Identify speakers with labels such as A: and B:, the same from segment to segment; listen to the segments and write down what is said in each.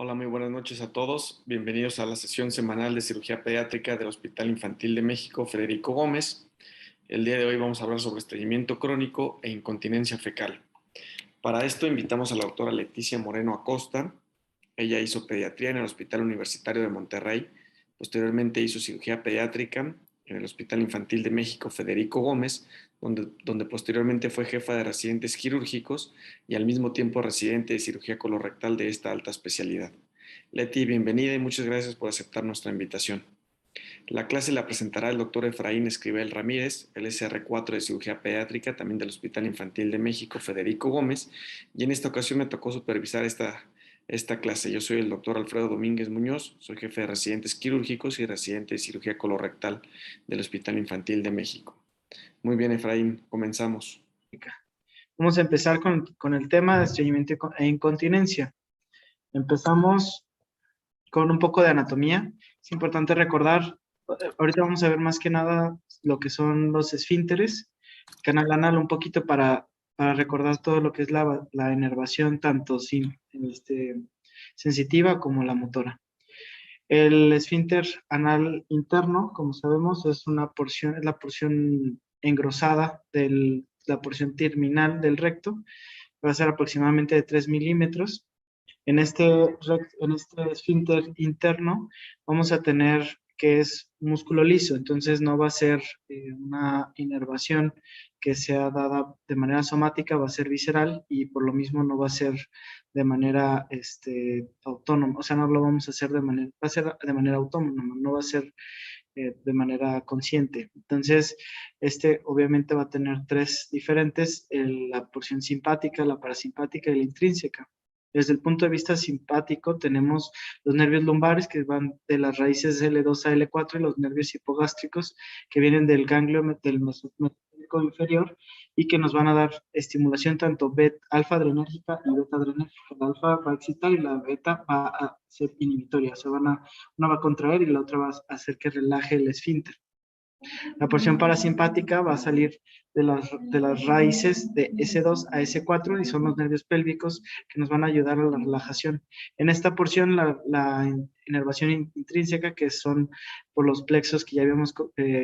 A: Hola, muy buenas noches a todos. Bienvenidos a la sesión semanal de cirugía pediátrica del Hospital Infantil de México Federico Gómez. El día de hoy vamos a hablar sobre estreñimiento crónico e incontinencia fecal. Para esto invitamos a la doctora Leticia Moreno Acosta. Ella hizo pediatría en el Hospital Universitario de Monterrey. Posteriormente hizo cirugía pediátrica en el Hospital Infantil de México Federico Gómez, donde posteriormente fue jefa de residentes quirúrgicos y al mismo tiempo residente de cirugía colorectal de esta alta especialidad. Leti, bienvenida y muchas gracias por aceptar nuestra invitación. La clase la presentará el doctor Efraín Escribel Ramírez, el SR4 de cirugía pediátrica, también del Hospital Infantil de México Federico Gómez, y en esta ocasión me tocó supervisar esta clase. Yo soy el doctor Alfredo Domínguez Muñoz, soy jefe de residentes quirúrgicos y residente de cirugía colorectal del Hospital Infantil de México. Muy bien, Efraín, comenzamos.
B: Vamos a empezar con el tema de estreñimiento e incontinencia. Empezamos con un poco de anatomía. Es importante recordar, ahorita vamos a ver más que nada lo que son los esfínteres, canal anal, un poquito para recordar todo lo que es la inervación, tanto sensitiva como la motora. El esfínter anal interno, como sabemos, es la porción engrosada de la porción terminal del recto. Va a ser aproximadamente de 3 milímetros. En este esfínter interno vamos a tener que es músculo liso, entonces no va a ser una inervación que sea dada de manera somática, va a ser visceral y por lo mismo no va a ser de manera autónoma, o sea, no lo vamos a hacer va a ser de manera autónoma, no va a ser de manera consciente. Entonces, obviamente va a tener tres diferentes, la porción simpática, la parasimpática y la intrínseca. Desde el punto de vista simpático, tenemos los nervios lumbares que van de las raíces L2 a L4 y los nervios hipogástricos que vienen del ganglio del mesocárdico inferior y que nos van a dar estimulación tanto alfa adrenérgica y beta adrenérgica. La alfa va a excitar y la beta va a ser inhibitoria. Una va a contraer y la otra va a hacer que relaje el esfínter. La porción parasimpática va a salir de las raíces de S2 a S4 y son los nervios pélvicos que nos van a ayudar a la relajación. En esta porción, la inervación intrínseca, que son por los plexos que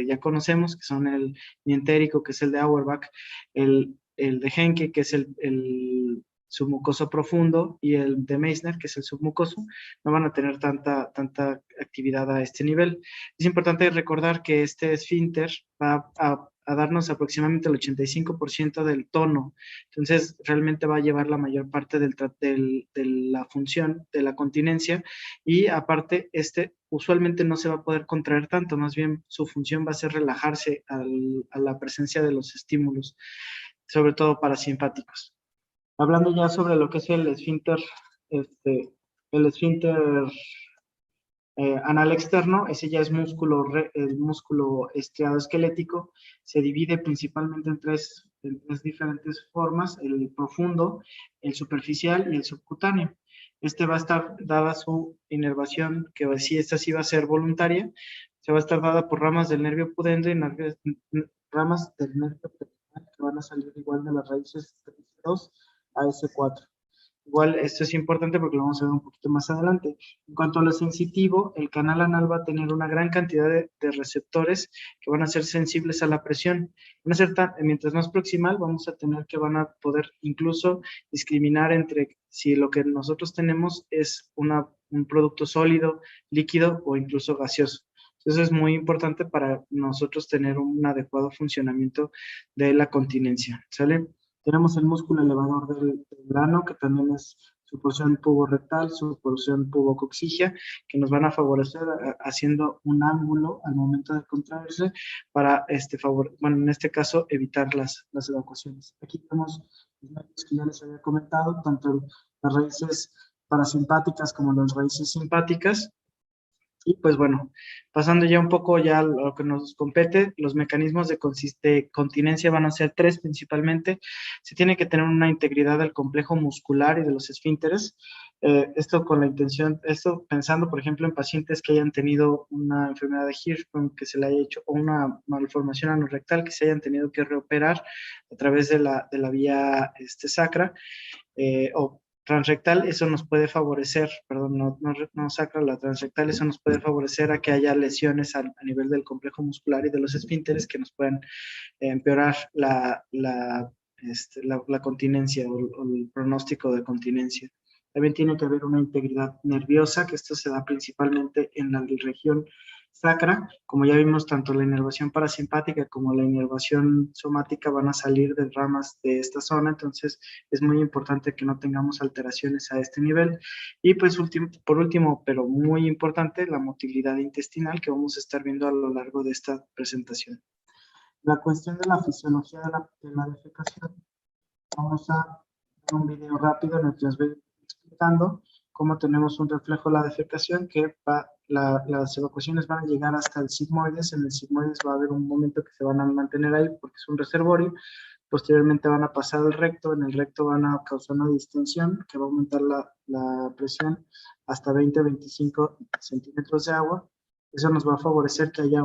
B: ya conocemos, que son el mientérico, que es el de Auerbach, el de Henke, que es el submucoso profundo, y el de Meissner, que es el submucoso, no van a tener tanta actividad a este nivel. Es importante recordar que este esfínter va a darnos aproximadamente el 85% del tono, entonces realmente va a llevar la mayor parte de la función de la continencia y aparte usualmente no se va a poder contraer tanto, más bien su función va a ser relajarse a la presencia de los estímulos, sobre todo parasimpáticos. Hablando ya sobre lo que es el esfínter anal externo, ese ya es el músculo estriado esquelético, se divide principalmente en tres diferentes formas: el profundo, el superficial y el subcutáneo. Este va a estar dada su inervación, que si esta sí va a ser voluntaria, se va a estar dada por ramas del nervio pudendo y ramas del nervio pectoral que van a salir igual de las raíces de S2 a S4. Igual esto es importante porque lo vamos a ver un poquito más adelante. En cuanto a lo sensitivo, el canal anal va a tener una gran cantidad de receptores que van a ser sensibles a la presión. Mientras más proximal, van a poder incluso discriminar entre si lo que nosotros tenemos es un producto sólido, líquido o incluso gaseoso. Eso es muy importante para nosotros tener un adecuado funcionamiento de la continencia, ¿sale? Tenemos el músculo elevador del grano, que también es su porción puborectal, su porción pubococcígea, que nos van a favorecer haciendo un ángulo al momento de contraerse para, en este caso, evitar las evacuaciones. Aquí tenemos los nervios que ya les había comentado, tanto las raíces parasimpáticas como las raíces simpáticas. Y pues bueno, pasando ya un poco a lo que nos compete, los mecanismos de continencia van a ser tres principalmente. Se tiene que tener una integridad del complejo muscular y de los esfínteres. Esto pensando, por ejemplo, en pacientes que hayan tenido una enfermedad de Hirschsprung que se le haya hecho, o una malformación anorrectal que se hayan tenido que reoperar a través de la vía sacra, o transrectal, eso nos puede favorecer, perdón, no sacral, la transrectal, eso nos puede favorecer a que haya lesiones a nivel del complejo muscular y de los esfínteres que nos pueden empeorar la continencia o el pronóstico de continencia. También tiene que haber una integridad nerviosa, que esto se da principalmente en la región sacra. Como ya vimos, tanto la inervación parasimpática como la inervación somática van a salir de ramas de esta zona, entonces es muy importante que no tengamos alteraciones a este nivel. Y pues por último, pero muy importante, la motilidad intestinal que vamos a estar viendo a lo largo de esta presentación. La cuestión de la fisiología de la defecación, vamos a ver un video rápido en el que os voy explicando cómo tenemos un reflejo de la defecación que las evacuaciones van a llegar hasta el sigmoides. En el sigmoides va a haber un momento que se van a mantener ahí porque es un reservorio. Posteriormente van a pasar al recto. En el recto van a causar una distensión que va a aumentar la presión hasta 20-25 centímetros de agua. Eso nos va a favorecer que haya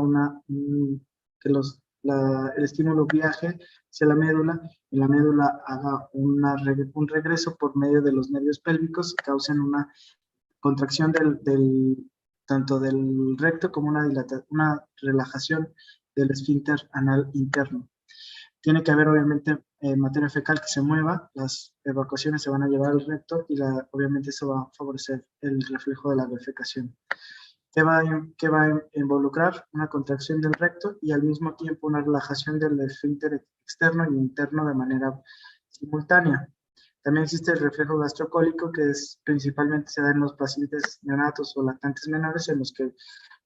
B: el estímulo viaje hacia la médula y la médula haga un regreso por medio de los nervios pélvicos y causen una contracción tanto del recto como una relajación del esfínter anal interno. Tiene que haber obviamente materia fecal que se mueva, las evacuaciones se van a llevar al recto y obviamente eso va a favorecer el reflejo de la defecación. ¿Qué va a involucrar? Una contracción del recto y al mismo tiempo una relajación del esfínter externo y interno de manera simultánea. También existe el reflejo gastrocólico, que principalmente se da en los pacientes neonatos o lactantes menores, en los que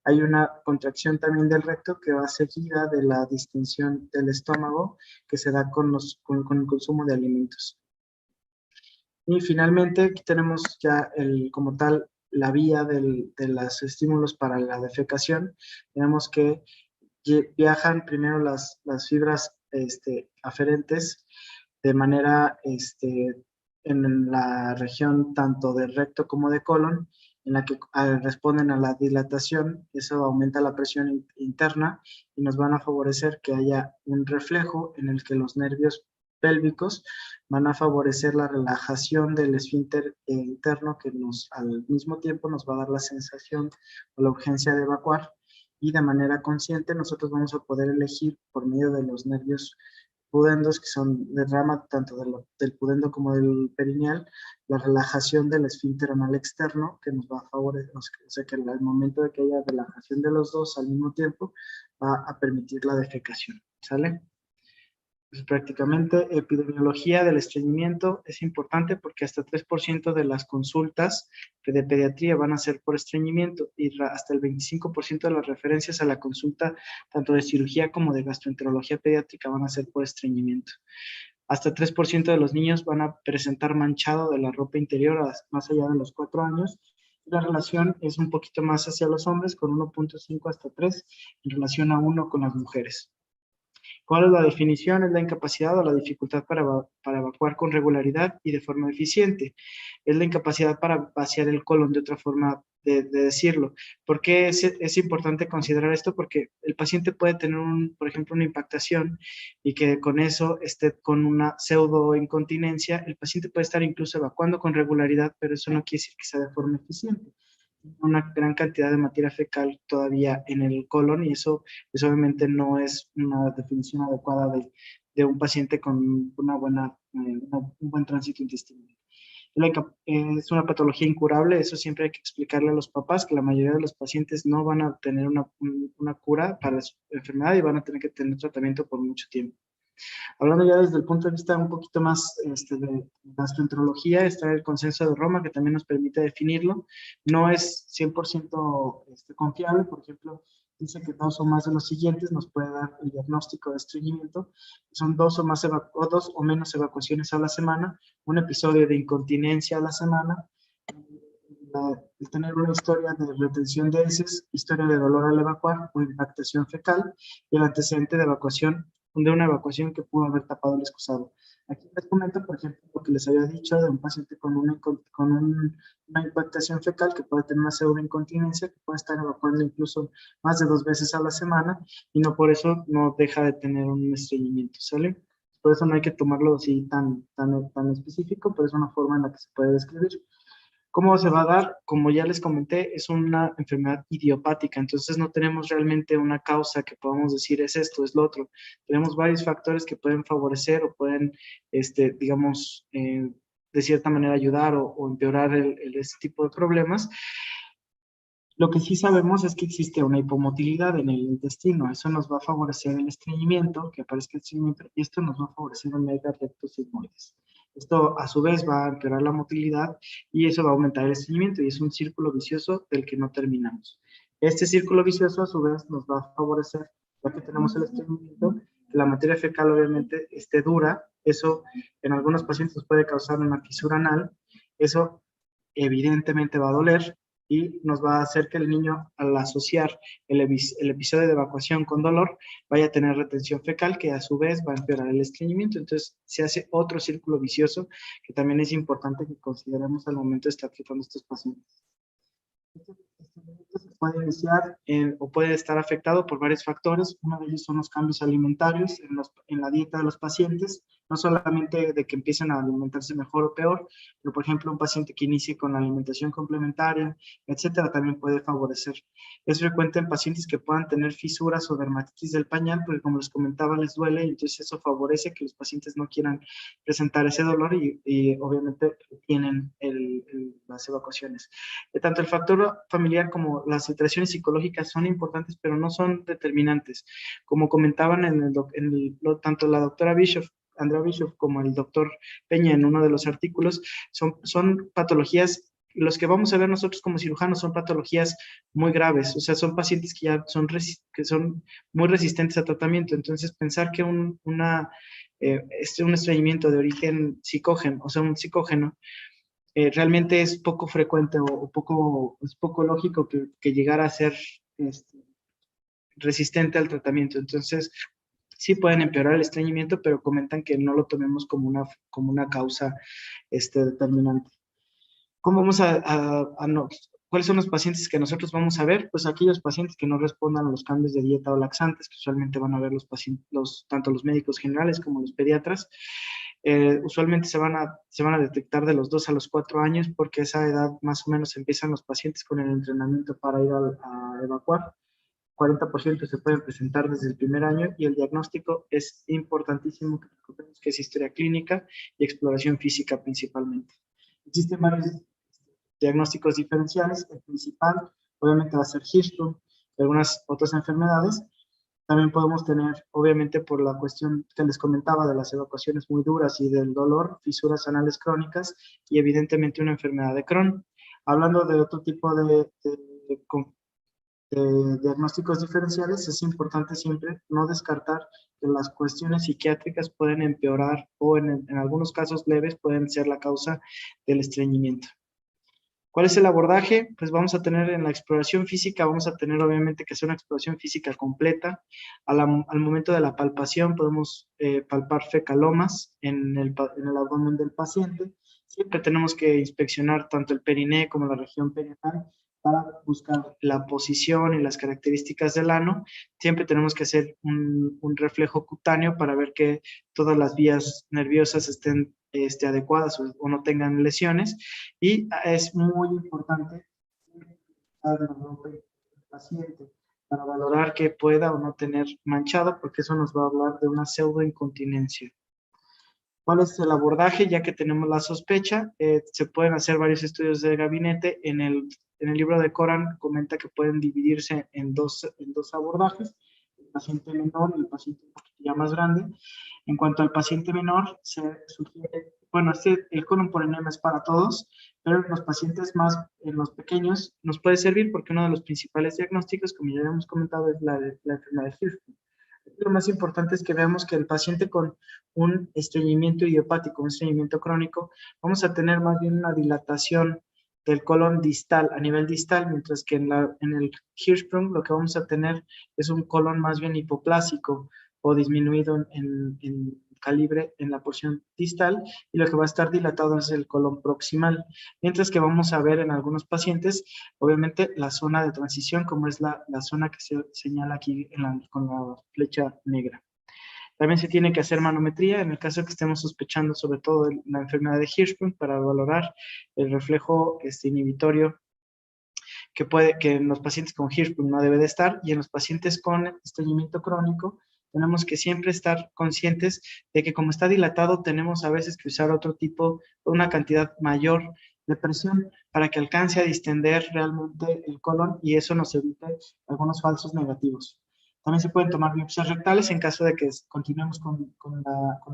B: hay una contracción también del recto que va seguida de la distensión del estómago que se da con el consumo de alimentos. Y finalmente aquí tenemos ya como tal la vía de los estímulos para la defecación. Tenemos que viajan primero las fibras aferentes de manera en la región tanto del recto como de colon, en la que responden a la dilatación. Eso aumenta la presión interna y nos van a favorecer que haya un reflejo en el que los nervios pélvicos van a favorecer la relajación del esfínter interno que al mismo tiempo nos va a dar la sensación o la urgencia de evacuar, y de manera consciente nosotros vamos a poder elegir por medio de los nervios pudendos, que son de rama tanto del pudendo como del perineal, la relajación del esfínter anal externo que nos va a favorecer, o sea que al momento de que haya relajación de los dos al mismo tiempo va a permitir la defecación, ¿sale? Pues prácticamente epidemiología del estreñimiento es importante porque hasta 3% de las consultas de pediatría van a ser por estreñimiento y hasta el 25% de las referencias a la consulta tanto de cirugía como de gastroenterología pediátrica van a ser por estreñimiento. Hasta 3% de los niños van a presentar manchado de la ropa interior más allá de los 4 años. La relación es un poquito más hacia los hombres, con 1.5 hasta 3 en relación a 1 con las mujeres. ¿Cuál es la definición? Es la incapacidad o la dificultad para evacuar con regularidad y de forma eficiente. Es la incapacidad para vaciar el colon, de otra forma de decirlo. ¿Por qué es importante considerar esto? Porque el paciente puede tener, por ejemplo, una impactación y que con eso esté con una pseudo incontinencia. El paciente puede estar incluso evacuando con regularidad, pero eso no quiere decir que sea de forma eficiente. Una gran cantidad de materia fecal todavía en el colon y eso pues obviamente no es una definición adecuada de un paciente con un buen tránsito intestinal. Es una patología incurable, eso siempre hay que explicarle a los papás, que la mayoría de los pacientes no van a tener una cura para su enfermedad y van a tener que tener tratamiento por mucho tiempo. Hablando ya desde el punto de vista un poquito más de gastroenterología, está el consenso de Roma, que también nos permite definirlo. No es 100% confiable, por ejemplo, dice que 2 o más de los siguientes nos puede dar el diagnóstico de estreñimiento. Son 2 o menos evacuaciones a la semana, un episodio de incontinencia a la semana, el tener una historia de retención de heces, historia de dolor al evacuar o impactación fecal y el antecedente de una evacuación que pudo haber tapado el excusado. Aquí les comento, por ejemplo, lo que les había dicho de un paciente con una impactación fecal que puede tener una pseudoincontinencia, que puede estar evacuando incluso más de 2 veces a la semana y no por eso no deja de tener un estreñimiento, ¿sale? Por eso no hay que tomarlo así tan específico, pero es una forma en la que se puede describir. ¿Cómo se va a dar? Como ya les comenté, es una enfermedad idiopática, entonces no tenemos realmente una causa que podamos decir es esto, es lo otro. Tenemos varios factores que pueden favorecer o pueden, digamos, de cierta manera ayudar o empeorar este tipo de problemas. Lo que sí sabemos es que existe una hipomotilidad en el intestino. Eso nos va a favorecer el estreñimiento, que aparezca el estreñimiento, y esto nos va a favorecer un mega recto sigmoides. Esto a su vez va a empeorar la motilidad y eso va a aumentar el estreñimiento y es un círculo vicioso del que no terminamos. Este círculo vicioso a su vez nos va a favorecer, ya que tenemos el estreñimiento, que la materia fecal obviamente esté dura. Eso en algunos pacientes puede causar una fisura anal. Eso evidentemente va a doler y nos va a hacer que el niño, al asociar el episodio de evacuación con dolor, vaya a tener retención fecal, que a su vez va a empeorar el estreñimiento. Entonces, se hace otro círculo vicioso que también es importante que consideremos al momento de estar tratando a estos pacientes. Se puede iniciar o puede estar afectado por varios factores. Uno de ellos son los cambios alimentarios en la dieta de los pacientes, no solamente de que empiecen a alimentarse mejor o peor, pero por ejemplo un paciente que inicie con la alimentación complementaria, etcétera, también puede favorecer. Es frecuente en pacientes que puedan tener fisuras o dermatitis del pañal, porque como les comentaba les duele, y entonces eso favorece que los pacientes no quieran presentar ese dolor y obviamente tienen las evacuaciones. Tanto el factor familiar como las alteraciones psicológicas son importantes, pero no son determinantes. Como comentaban tanto la doctora Bischoff, Andrea Bischoff, como el doctor Peña en uno de los artículos, son patologías, los que vamos a ver nosotros como cirujanos son patologías muy graves, o sea, son pacientes que ya que son muy resistentes a tratamiento. Entonces, pensar que un estreñimiento de origen psicógeno, o sea, un psicógeno, realmente es poco frecuente es poco lógico que llegara a ser resistente al tratamiento. Entonces, sí pueden empeorar el estreñimiento, pero comentan que no lo tomemos como una causa determinante. ¿Cómo vamos ¿Cuáles son los pacientes que nosotros vamos a ver? Pues aquellos pacientes que no respondan a los cambios de dieta o laxantes, que usualmente van a ver tanto los médicos generales como los pediatras. Usualmente se van a detectar de los 2 a los 4 años, porque a esa edad más o menos empiezan los pacientes con el entrenamiento para ir a evacuar. 40% se pueden presentar desde el primer año y el diagnóstico es importantísimo, que es historia clínica y exploración física principalmente. Existen varios diagnósticos diferenciales. El principal obviamente va a ser Hirschsprung y algunas otras enfermedades. También podemos tener, obviamente por la cuestión que les comentaba de las evacuaciones muy duras y del dolor, fisuras anales crónicas y evidentemente una enfermedad de Crohn. Hablando de otro tipo de diagnósticos diferenciales, es importante siempre no descartar que las cuestiones psiquiátricas pueden empeorar o en algunos casos leves pueden ser la causa del estreñimiento. ¿Cuál es el abordaje? Pues vamos a tener en la exploración física, vamos a tener obviamente que hacer una exploración física completa. Al momento de la palpación podemos palpar fecalomas en el abdomen del paciente. Siempre tenemos que inspeccionar tanto el periné como la región perineal para buscar la posición y las características del ano. Siempre tenemos que hacer un reflejo cutáneo para ver que todas las vías nerviosas estén adecuadas o no tengan lesiones. Y es muy importante el paciente para valorar que pueda o no tener manchado, porque eso nos va a hablar de una pseudoincontinencia. ¿Cuál es el abordaje? Ya que tenemos la sospecha, se pueden hacer varios estudios de gabinete. En el libro de Coran comenta que pueden dividirse en dos abordajes, el paciente menor y el paciente un poquito ya más grande. En cuanto al paciente menor, se sugiere, bueno, el colon por enema es para todos, pero en los pacientes en los pequeños, nos puede servir porque uno de los principales diagnósticos, como ya habíamos comentado, es la enfermedad de Hirschsprung. Lo más importante es que veamos que el paciente con un estreñimiento idiopático, un estreñimiento crónico, vamos a tener más bien una dilatación del colon distal, a nivel distal, mientras que en el Hirschsprung lo que vamos a tener es un colon más bien hipoplásico o disminuido en calibre en la porción distal, y lo que va a estar dilatado es el colon proximal, mientras que vamos a ver en algunos pacientes, obviamente, la zona de transición, como es la zona que se señala aquí con la flecha negra. También se tiene que hacer manometría en el caso que estemos sospechando sobre todo de la enfermedad de Hirschsprung para valorar el reflejo inhibitorio que en los pacientes con Hirschsprung no debe de estar, y en los pacientes con estreñimiento crónico tenemos que siempre estar conscientes de que como está dilatado tenemos a veces que usar otro tipo, una cantidad mayor de presión para que alcance a distender realmente el colon y eso nos evite algunos falsos negativos. También se pueden tomar biopsias rectales en caso de que continuemos con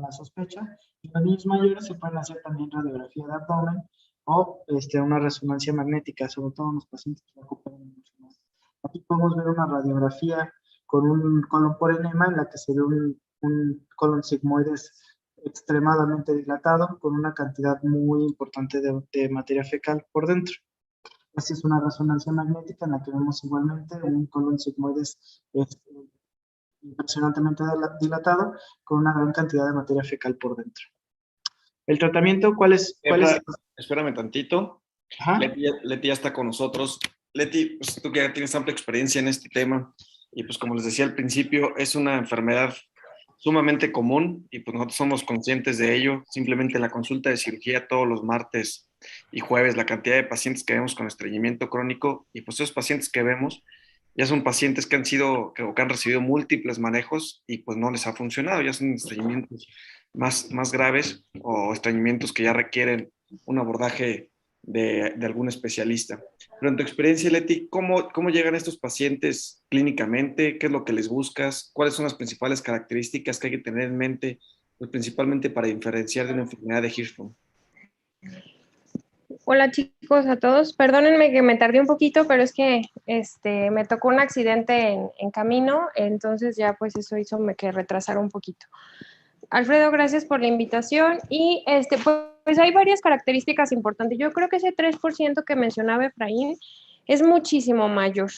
B: la sospecha. Y en los niños mayores se pueden hacer también radiografía de abdomen o una resonancia magnética, sobre todo en los pacientes que recuperan mucho más. Aquí podemos ver una radiografía con un colon por enema en la que se ve un colon sigmoides extremadamente dilatado con una cantidad muy importante de materia fecal por dentro. Esta es una resonancia magnética en la que vemos igualmente un colon sigmoides impresionantemente dilatado con una gran cantidad de materia fecal por dentro. El tratamiento, ¿cuál es?
A: Espérame tantito. Leti ya está con nosotros. Leti, pues, tú que ya tienes amplia experiencia en este tema y pues como les decía al principio, es una enfermedad sumamente común y pues nosotros somos conscientes de ello. Simplemente la consulta de cirugía todos los martes y jueves, la cantidad de pacientes que vemos con estreñimiento crónico y pues esos pacientes que vemos ya son pacientes que han recibido múltiples manejos y pues no les ha funcionado, ya son estreñimientos más graves o estreñimientos que ya requieren un abordaje de algún especialista. Pero en tu experiencia, Leti, ¿cómo llegan estos pacientes clínicamente? ¿Qué es lo que les buscas? ¿Cuáles son las principales características que hay que tener en mente, pues principalmente para diferenciar de una enfermedad de Hirschsprung?
C: Hola chicos a todos, perdónenme que me tardé un poquito, pero es que me tocó un accidente en camino, entonces ya pues eso hizo que retrasara un poquito. Alfredo, gracias por la invitación y pues hay varias características importantes. Yo creo que ese 3% que mencionaba Efraín es muchísimo mayor.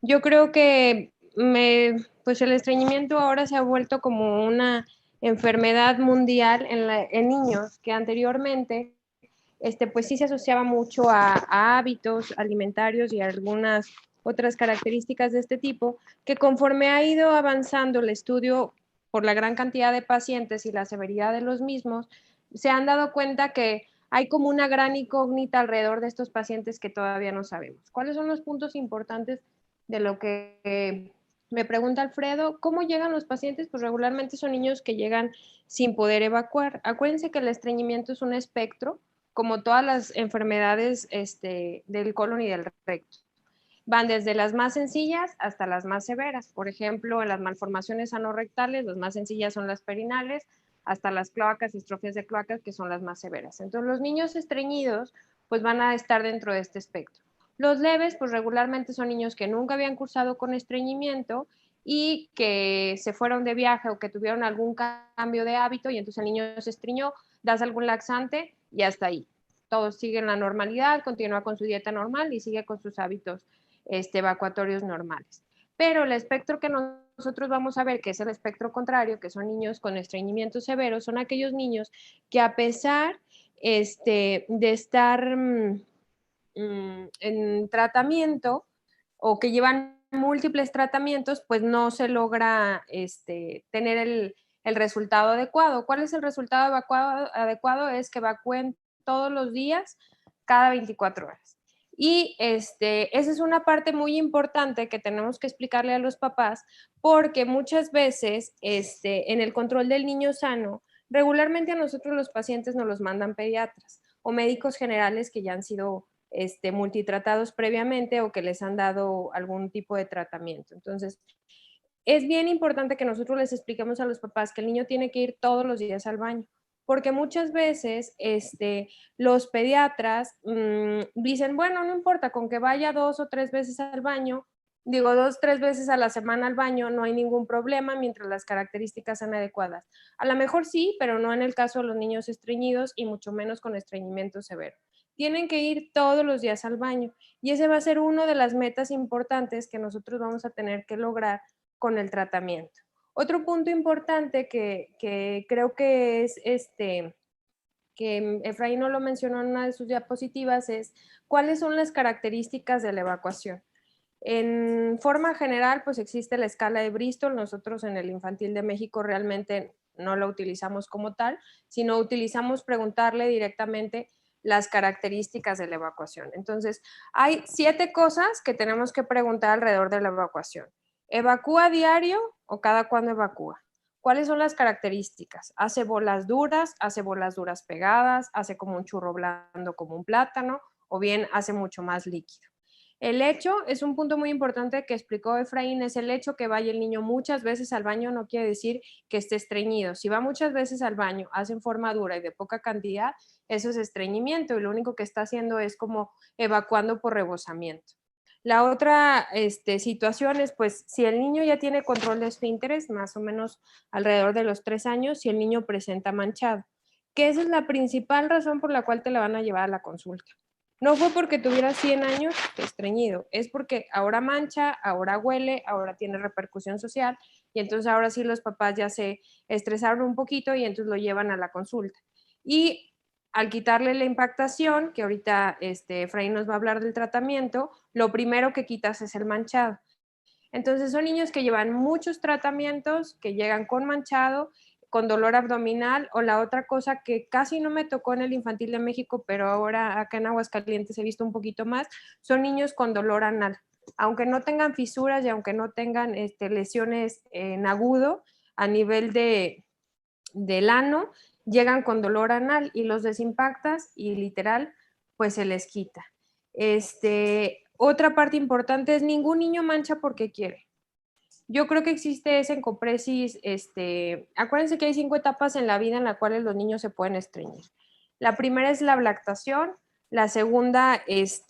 C: Yo creo que pues el estreñimiento ahora se ha vuelto como una enfermedad mundial en niños que anteriormente pues sí se asociaba mucho a hábitos alimentarios y a algunas otras características de este tipo, que conforme ha ido avanzando el estudio por la gran cantidad de pacientes y la severidad de los mismos, se han dado cuenta que hay como una gran incógnita alrededor de estos pacientes que todavía no sabemos. ¿Cuáles son los puntos importantes de lo que me pregunta Alfredo? ¿Cómo llegan los pacientes? Pues regularmente son niños que llegan sin poder evacuar. Acuérdense que el estreñimiento es un espectro, como todas las enfermedades del colon y del recto. Van desde las más sencillas hasta las más severas. Por ejemplo, en las malformaciones anorrectales, las más sencillas son las perinales, hasta las cloacas, estrofias de cloacas, que son las más severas. Entonces, los niños estreñidos, pues van a estar dentro de este espectro. Los leves, pues regularmente son niños que nunca habían cursado con estreñimiento y que se fueron de viaje o que tuvieron algún cambio de hábito y entonces el niño se estreñó, das algún laxante y hasta ahí. Todos siguen la normalidad, continúa con su dieta normal y sigue con sus hábitos evacuatorios normales. Pero el espectro que nosotros vamos a ver, que es el espectro contrario, que son niños con estreñimiento severo, son aquellos niños que a pesar de estar en tratamiento o que llevan múltiples tratamientos, pues no se logra tener el resultado adecuado. ¿Cuál es el resultado adecuado? Es que evacúen todos los días, cada 24 horas. Y esa es una parte muy importante que tenemos que explicarle a los papás, porque muchas veces en el control del niño sano, regularmente a nosotros los pacientes nos los mandan pediatras o médicos generales que ya han sido multitratados previamente o que les han dado algún tipo de tratamiento. Entonces, es bien importante que nosotros les expliquemos a los papás que el niño tiene que ir todos los días al baño, porque muchas veces los pediatras dicen, bueno, no importa, con que vaya 2 o 3 veces al baño, digo 2, 3 veces a la semana al baño, no hay ningún problema mientras las características sean adecuadas. A lo mejor sí, pero no en el caso de los niños estreñidos y mucho menos con estreñimiento severo. Tienen que ir todos los días al baño y ese va a ser una de las metas importantes que nosotros vamos a tener que lograr con el tratamiento. Otro punto importante que creo que es que Efraín no lo mencionó en una de sus diapositivas es cuáles son las características de la evacuación. En forma general, pues existe la escala de Bristol. Nosotros en el Infantil de México realmente no la utilizamos como tal, sino utilizamos preguntarle directamente las características de la evacuación. Entonces, hay 7 cosas que tenemos que preguntar alrededor de la evacuación. ¿Evacúa diario o cada cuándo evacúa? ¿Cuáles son las características? ¿Hace bolas duras? ¿Hace bolas duras pegadas? ¿Hace como un churro blando como un plátano? ¿O bien hace mucho más líquido? El hecho es un punto muy importante que explicó Efraín, es el hecho que vaya el niño muchas veces al baño no quiere decir que esté estreñido. Si va muchas veces al baño, hace en forma dura y de poca cantidad, eso es estreñimiento y lo único que está haciendo es como evacuando por rebosamiento. La otra situación es, pues, si el niño ya tiene control de esfínteres, más o menos alrededor de los 3 años, si el niño presenta manchado, que esa es la principal razón por la cual te la van a llevar a la consulta. No fue porque tuviera 100 años estreñido, es porque ahora mancha, ahora huele, ahora tiene repercusión social y entonces ahora sí los papás ya se estresaron un poquito y entonces lo llevan a la consulta. Y al quitarle la impactación, que ahorita Efraín nos va a hablar del tratamiento, lo primero que quitas es el manchado. Entonces son niños que llevan muchos tratamientos, que llegan con manchado, con dolor abdominal, o la otra cosa que casi no me tocó en el Infantil de México, pero ahora acá en Aguascalientes he visto un poquito más, son niños con dolor anal. Aunque no tengan fisuras y aunque no tengan lesiones en agudo a nivel del ano, llegan con dolor anal y los desimpactas y literal, pues se les quita. Otra parte importante es ningún niño mancha porque quiere. Yo creo que existe esa encopresis, acuérdense que hay 5 etapas en la vida en las cuales los niños se pueden estreñir. La primera es la lactación, la segunda es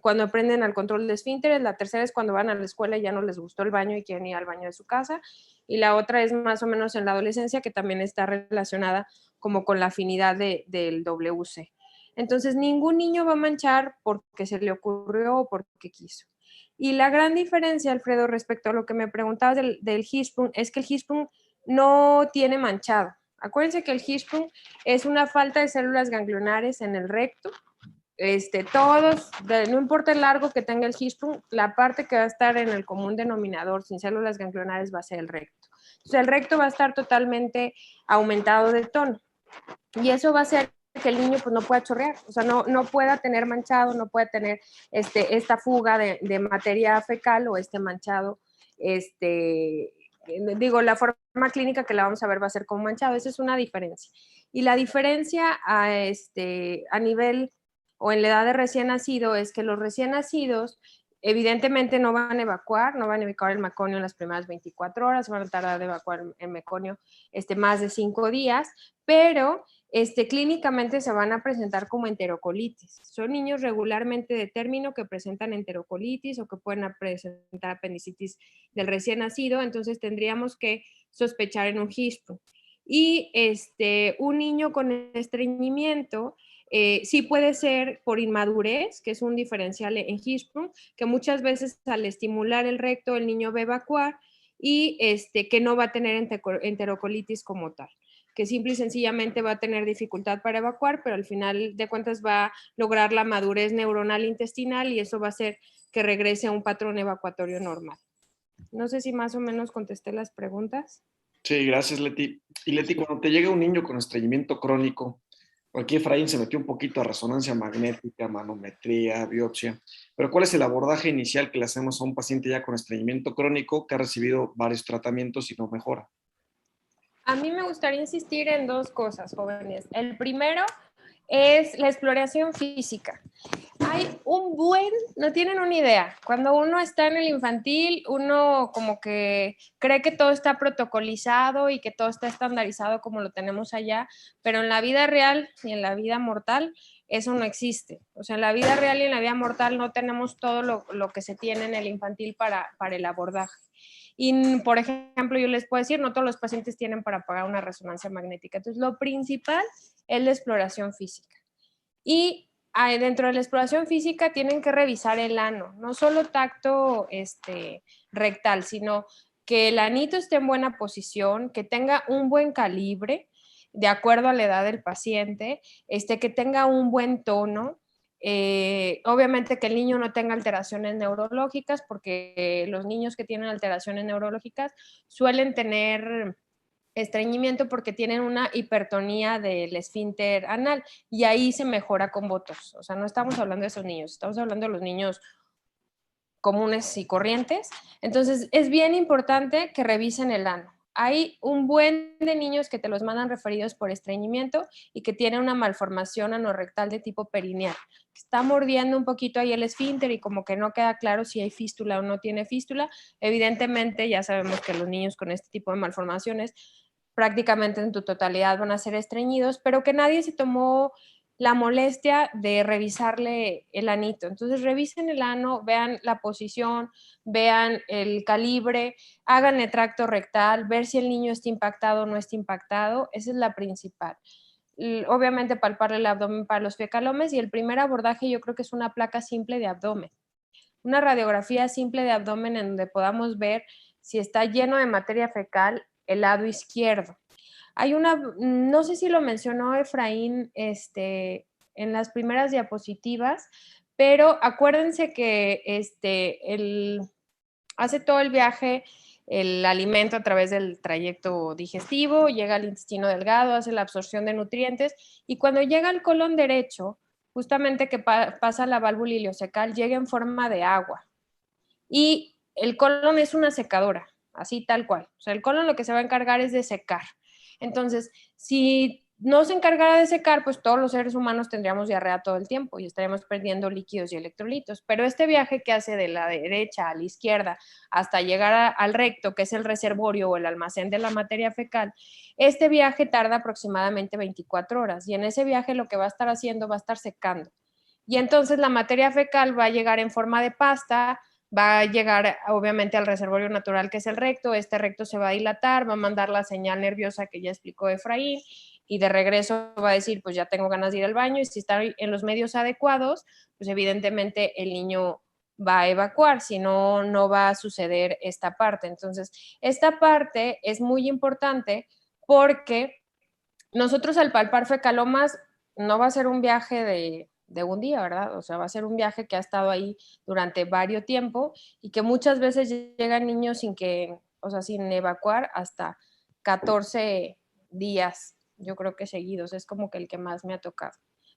C: cuando aprenden al control de esfínteres, la tercera es cuando van a la escuela y ya no les gustó el baño y quieren ir al baño de su casa, y la otra es más o menos en la adolescencia, que también está relacionada como con la afinidad del WC. Entonces, ningún niño va a manchar porque se le ocurrió o porque quiso. Y la gran diferencia, Alfredo, respecto a lo que me preguntabas del Hirschsprung, es que el Hirschsprung no tiene manchado. Acuérdense que el Hirschsprung es una falta de células ganglionares en el recto. No importa el largo que tenga el Hirschsprung, la parte que va a estar en el común denominador sin células ganglionares va a ser el recto. Entonces, el recto va a estar totalmente aumentado de tono. Y eso va a hacer que el niño pues no pueda chorrear, o sea, no pueda tener manchado, no pueda tener esta fuga de materia fecal o manchado, la forma clínica que la vamos a ver va a ser como manchado, esa es una diferencia. Y la diferencia a nivel o en la edad de recién nacido es que los recién nacidos evidentemente no van a evacuar el meconio en las primeras 24 horas, van a tardar de evacuar el meconio más de 5 días, pero clínicamente se van a presentar como enterocolitis. Son niños regularmente de término que presentan enterocolitis o que pueden presentar apendicitis del recién nacido, entonces tendríamos que sospechar en un Hirschsprung. Y un niño con estreñimiento sí puede ser por inmadurez, que es un diferencial en Hirschsprung, que muchas veces al estimular el recto el niño va a evacuar y que no va a tener enterocolitis como tal, que simple y sencillamente va a tener dificultad para evacuar, pero al final de cuentas va a lograr la madurez neuronal intestinal y eso va a hacer que regrese a un patrón evacuatorio normal. No sé si más o menos contesté las preguntas.
A: Sí, gracias, Leti. Y Leti, cuando te llega un niño con estreñimiento crónico, aquí Efraín se metió un poquito a resonancia magnética, manometría, biopsia, pero ¿cuál es el abordaje inicial que le hacemos a un paciente ya con estreñimiento crónico que ha recibido varios tratamientos y no mejora?
C: A mí me gustaría insistir en 2 cosas, jóvenes. El primero es la exploración física. Hay no tienen una idea. Cuando uno está en el infantil, uno como que cree que todo está protocolizado y que todo está estandarizado como lo tenemos allá, pero en la vida real y en la vida mortal eso no existe. O sea, en la vida real y en la vida mortal no tenemos todo lo que se tiene en el infantil para el abordaje. Y, por ejemplo, yo les puedo decir, no todos los pacientes tienen para pagar una resonancia magnética. Entonces, lo principal es la exploración física. Y dentro de la exploración física tienen que revisar el ano, no solo tacto rectal, sino que el anito esté en buena posición, que tenga un buen calibre, de acuerdo a la edad del paciente, que tenga un buen tono, obviamente que el niño no tenga alteraciones neurológicas, porque los niños que tienen alteraciones neurológicas suelen tener estreñimiento porque tienen una hipertonía del esfínter anal y ahí se mejora con botox. O sea, no estamos hablando de esos niños, estamos hablando de los niños comunes y corrientes. Entonces, es bien importante que revisen el ano. Hay un buen de niños que te los mandan referidos por estreñimiento y que tienen una malformación anorrectal de tipo perineal. Está mordiendo un poquito ahí el esfínter y como que no queda claro si hay fístula o no tiene fístula. Evidentemente, ya sabemos que los niños con este tipo de malformaciones prácticamente en tu totalidad van a ser estreñidos, pero que nadie se tomó la molestia de revisarle el anito. Entonces revisen el ano, vean la posición, vean el calibre, hagan el tracto rectal, ver si el niño está impactado o no está impactado. Esa es la principal. Obviamente palparle el abdomen para los fecalomes y el primer abordaje yo creo que es una placa simple de abdomen. Una radiografía simple de abdomen en donde podamos ver si está lleno de materia fecal el lado izquierdo. Hay una, no sé si lo mencionó Efraín en las primeras diapositivas, pero acuérdense que hace todo el viaje el alimento a través del trayecto digestivo, llega al intestino delgado, hace la absorción de nutrientes y cuando llega al colon derecho, justamente que pasa la válvula ileocecal, llega en forma de agua. Y el colon es una secadora, así tal cual. O sea, el colon lo que se va a encargar es de secar. Entonces, si no se encargara de secar, pues todos los seres humanos tendríamos diarrea todo el tiempo y estaríamos perdiendo líquidos y electrolitos. Pero este viaje que hace de la derecha a la izquierda hasta llegar al recto, que es el reservorio o el almacén de la materia fecal, este viaje tarda aproximadamente 24 horas y en ese viaje lo que va a estar haciendo va a estar secando. Y entonces la materia fecal va a llegar en forma de pasta, va a llegar obviamente al reservorio natural que es el recto, este recto se va a dilatar, va a mandar la señal nerviosa que ya explicó Efraín y de regreso va a decir pues ya tengo ganas de ir al baño y si está en los medios adecuados, pues evidentemente el niño va a evacuar, si no, no va a suceder esta parte. Entonces, esta parte es muy importante porque nosotros al palpar fecalomas no va a ser un viaje de un día, ¿verdad? O sea, va a ser un viaje que ha estado ahí durante varios tiempo y que muchas veces llegan niños sin que, o sea, sin evacuar hasta 14 días, yo creo que seguidos, es como que el que más me ha tocado.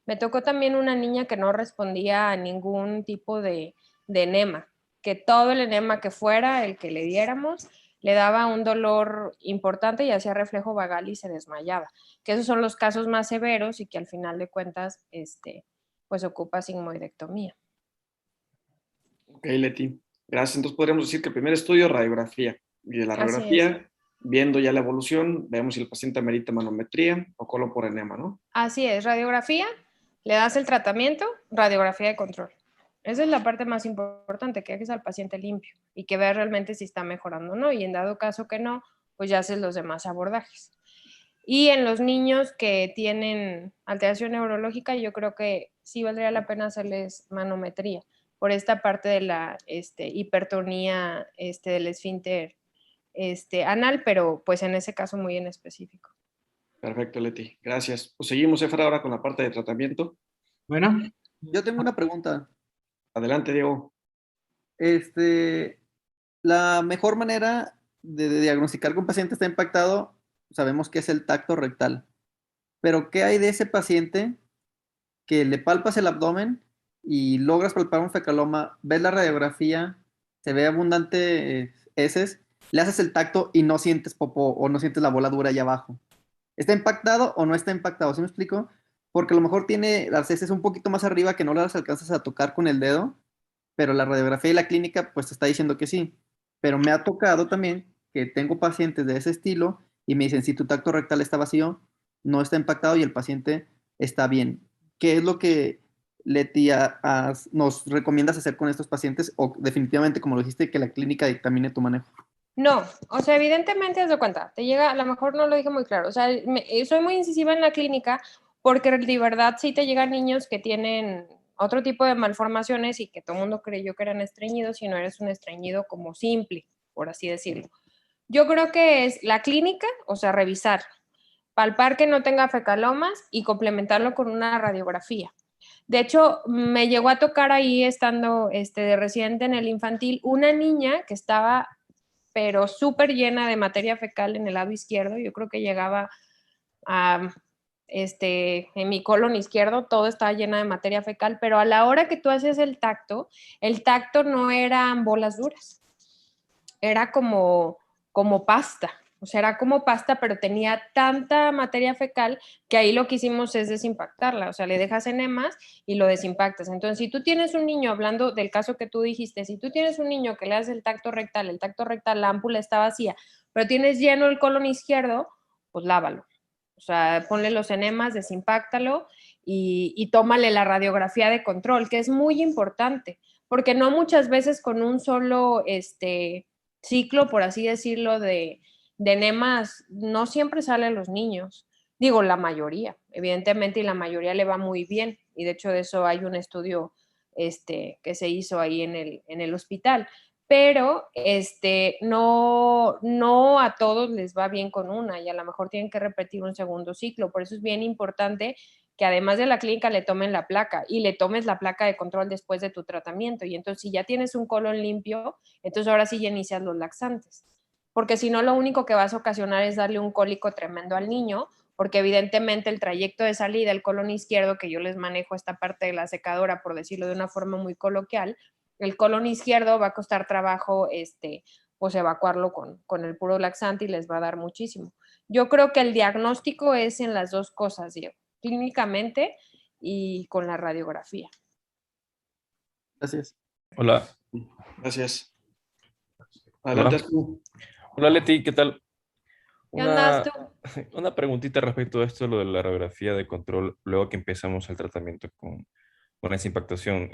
C: Me tocó también una niña que no respondía a ningún tipo de enema, que todo el enema que fuera, el que le diéramos, le daba un dolor importante y hacía reflejo vagal y se desmayaba, que esos son los casos más severos y que al final de cuentas, pues ocupa sigmoidectomía.
A: Ok, Leti. Gracias. Entonces podríamos decir que el primer estudio, radiografía. Y de la radiografía, viendo ya la evolución, vemos si el paciente amerita manometría o colon por enema, ¿no?
C: Así es, radiografía, le das el tratamiento, radiografía de control. Esa es la parte más importante, que hagas al paciente limpio y que veas realmente si está mejorando o no. Y en dado caso que no, pues ya haces los demás abordajes. Y en los niños que tienen alteración neurológica, yo creo que sí valdría la pena hacerles manometría por esta parte de la hipertonía del esfínter anal, pero pues en ese caso muy en específico.
A: Perfecto, Leti. Gracias. Pues seguimos, Efra, ahora con la parte de tratamiento.
B: Bueno,
D: Yo tengo una pregunta.
A: Adelante, Diego.
D: La mejor manera de diagnosticar que un paciente está impactado, sabemos que es el tacto rectal. Pero ¿qué hay de ese paciente que le palpas el abdomen y logras palpar un fecaloma, ves la radiografía, se ve abundante heces, le haces el tacto y no sientes popó o no sientes la bola dura allá abajo? ¿Está impactado o no está impactado? ¿Sí me explico? Porque a lo mejor tiene las heces un poquito más arriba que no las alcanzas a tocar con el dedo, pero la radiografía y la clínica pues te está diciendo que sí. Pero me ha tocado también que tengo pacientes de ese estilo y me dicen, si tu tacto rectal está vacío, no está impactado y el paciente está bien. ¿Qué es lo que, Leti, nos recomiendas hacer con estos pacientes? O definitivamente, como lo dijiste, que la clínica dictamine tu manejo.
C: No, o sea, evidentemente, haz de cuenta, te llega, a lo mejor no lo dije muy claro, o sea, soy muy incisiva en la clínica porque de verdad sí te llegan niños que tienen otro tipo de malformaciones y que todo el mundo creyó que eran estreñidos y no eres un estreñido como simple, por así decirlo. Yo creo que es la clínica, o sea, revisar, palpar que no tenga fecalomas y complementarlo con una radiografía. De hecho, me llegó a tocar ahí, estando de residente en el infantil, una niña que estaba, pero súper llena de materia fecal en el lado izquierdo. Yo creo que llegaba a, en mi colon izquierdo, todo estaba llena de materia fecal, pero a la hora que tú haces el tacto no eran bolas duras, era como pasta. O sea, era como pasta, pero tenía tanta materia fecal que ahí lo que hicimos es desimpactarla. O sea, le dejas enemas y lo desimpactas. Entonces, si tú tienes un niño, hablando del caso que tú dijiste, si tú tienes un niño que le haces el tacto rectal, la ámpula está vacía, pero tienes lleno el colon izquierdo, pues lávalo. O sea, ponle los enemas, desimpáctalo y tómale la radiografía de control, que es muy importante, porque no muchas veces con un solo ciclo, por así decirlo, de enemas, no siempre salen los niños. Digo, la mayoría, evidentemente, y la mayoría le va muy bien. Y de hecho de eso hay un estudio que se hizo ahí en el hospital. Pero no a todos les va bien con una y a lo mejor tienen que repetir un segundo ciclo. Por eso es bien importante que además de la clínica le tomen la placa y le tomes la placa de control después de tu tratamiento. Y entonces, si ya tienes un colon limpio, entonces ahora sí ya inicias los laxantes. Porque si no, lo único que vas a ocasionar es darle un cólico tremendo al niño, porque evidentemente el trayecto de salida del colon izquierdo, que yo les manejo esta parte de la secadora, por decirlo de una forma muy coloquial, el colon izquierdo va a costar trabajo pues evacuarlo con el puro laxante y les va a dar muchísimo. Yo creo que el diagnóstico es en las dos cosas, Diego, clínicamente y con la radiografía.
D: Gracias.
E: Hola.
A: Gracias. Adelante tú.
E: Hola Leti, ¿qué tal?
C: ¿Qué andas tú?
E: Una preguntita respecto a esto, lo de la radiografía de control, luego que empezamos el tratamiento con la desimpactación.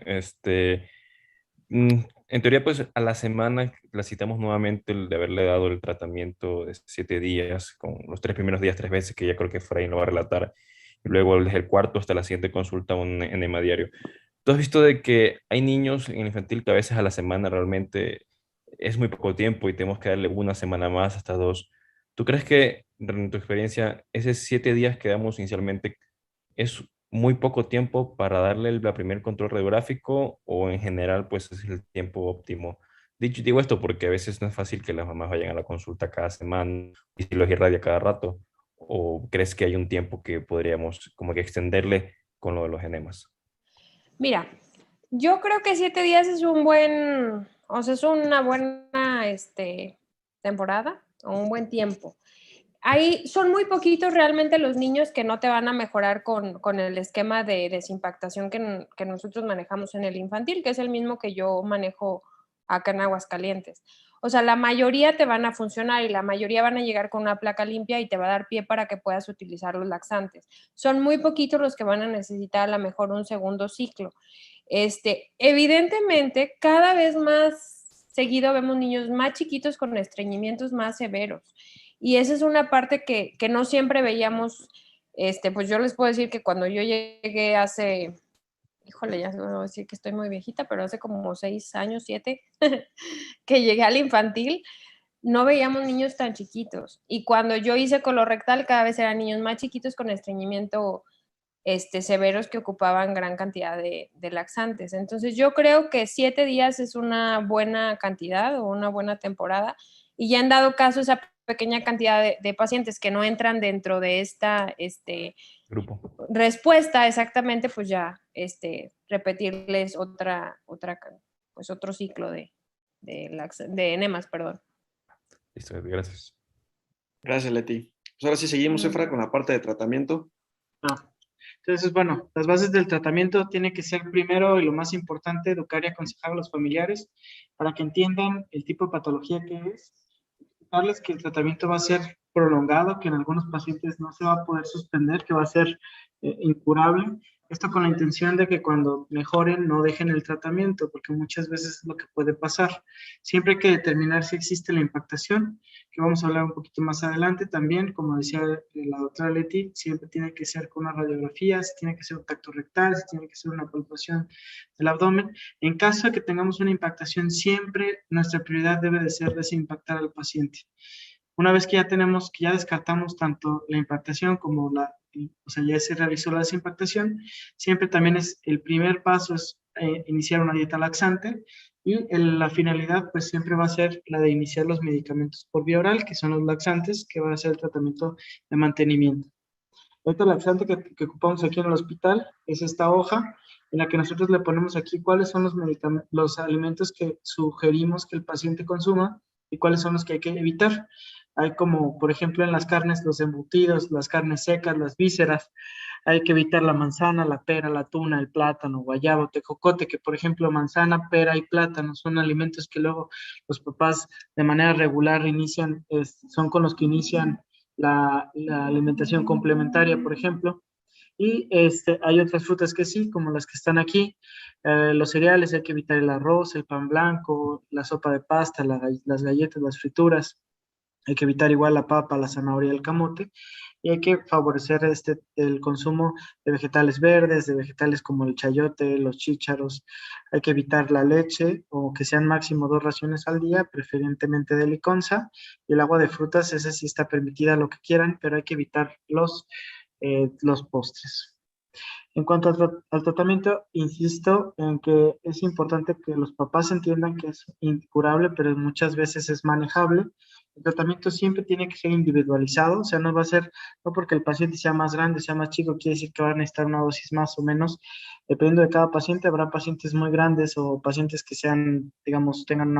E: En teoría, pues a la semana la citamos nuevamente el de haberle dado el tratamiento de 7 días, con los 3 primeros días 3 veces, que ya creo que Efraín lo va a relatar, y luego desde el cuarto hasta la siguiente consulta un enema diario. ¿Tú has visto de que hay niños en el infantil que a veces a la semana realmente es muy poco tiempo y tenemos que darle una semana más hasta 2? ¿Tú crees que, en tu experiencia, esos 7 días que damos inicialmente es muy poco tiempo para darle el primer control radiográfico o en general pues es el tiempo óptimo? Digo esto porque a veces no es fácil que las mamás vayan a la consulta cada semana y si los irradia cada rato. ¿O crees que hay un tiempo que podríamos como que extenderle con lo de los enemas?
C: Mira, yo creo que 7 días es es una buena temporada o un buen tiempo. Son muy poquitos realmente los niños que no te van a mejorar con el esquema de desimpactación que nosotros manejamos en el infantil, que es el mismo que yo manejo acá en Aguascalientes. O sea, la mayoría te van a funcionar y la mayoría van a llegar con una placa limpia y te va a dar pie para que puedas utilizar los laxantes. Son muy poquitos los que van a necesitar a lo mejor un segundo ciclo. Evidentemente, cada vez más seguido vemos niños más chiquitos con estreñimientos más severos. Y esa es una parte que no siempre veíamos. Pues yo les puedo decir que cuando yo llegué hace, híjole, ya se voy a decir que estoy muy viejita, pero hace como 6 años, 7, que llegué al infantil, no veíamos niños tan chiquitos. Y cuando yo hice colorectal, cada vez eran niños más chiquitos con estreñimiento severos que ocupaban gran cantidad de laxantes. Entonces yo creo que 7 días es una buena cantidad o una buena temporada y ya han dado caso esa pequeña cantidad de pacientes que no entran dentro de esta
E: Grupo.
C: respuesta exactamente, pues ya repetirles pues otro ciclo de enemas, perdón.
E: Listo, gracias.
A: Gracias, Leti. Pues ahora sí seguimos, Efra, con la parte de tratamiento.
B: Entonces, bueno, las bases del tratamiento tiene que ser primero y lo más importante, educar y aconsejar a los familiares para que entiendan el tipo de patología que es, explicarles que el tratamiento va a ser prolongado, que en algunos pacientes no se va a poder suspender, que va a ser incurable. Esto con la intención de que cuando mejoren no dejen el tratamiento, porque muchas veces es lo que puede pasar. Siempre hay que determinar si existe la impactación, que vamos a hablar un poquito más adelante también, como decía la doctora Leti, siempre tiene que ser con una radiografía, si tiene que ser un tacto rectal, si tiene que ser una palpación del abdomen. En caso de que tengamos una impactación, siempre nuestra prioridad debe de ser desimpactar al paciente. Una vez que ya tenemos, que ya descartamos tanto la impactación como o sea, ya se realizó la desimpactación, siempre también es el primer paso es iniciar una dieta laxante y la finalidad pues siempre va a ser la de iniciar los medicamentos por vía oral, que son los laxantes, que van a ser el tratamiento de mantenimiento. Este laxante que ocupamos aquí en el hospital es esta hoja en la que nosotros le ponemos aquí cuáles son los medicamentos, los alimentos que sugerimos que el paciente consuma y cuáles son los que hay que evitar. Hay como, por ejemplo, en las carnes, los embutidos, las carnes secas, las vísceras. Hay que evitar la manzana, la pera, la tuna, el plátano, guayabo, tejocote, que por ejemplo manzana, pera y plátano son alimentos que luego los papás de manera regular inician, son con los que inician la alimentación complementaria, por ejemplo. Y hay otras frutas que sí, como las que están aquí. Los cereales hay que evitar el arroz, el pan blanco, la sopa de pasta, las galletas, las frituras. Hay que evitar igual la papa, la zanahoria y el camote. Y hay que favorecer el consumo de vegetales verdes, de vegetales como el chayote, los chícharos. Hay que evitar la leche o que sean máximo 2 raciones al día, preferentemente de liconza. Y el agua de frutas, esa sí está permitida lo que quieran, pero hay que evitar los postres. En cuanto al tratamiento, insisto en que es importante que los papás entiendan que es incurable, pero muchas veces es manejable. El tratamiento siempre tiene que ser individualizado, o sea, no va a ser, no porque el paciente sea más grande, sea más chico, quiere decir que va a necesitar una dosis más o menos. Dependiendo de cada paciente, habrá pacientes muy grandes o pacientes que sean, digamos, tengan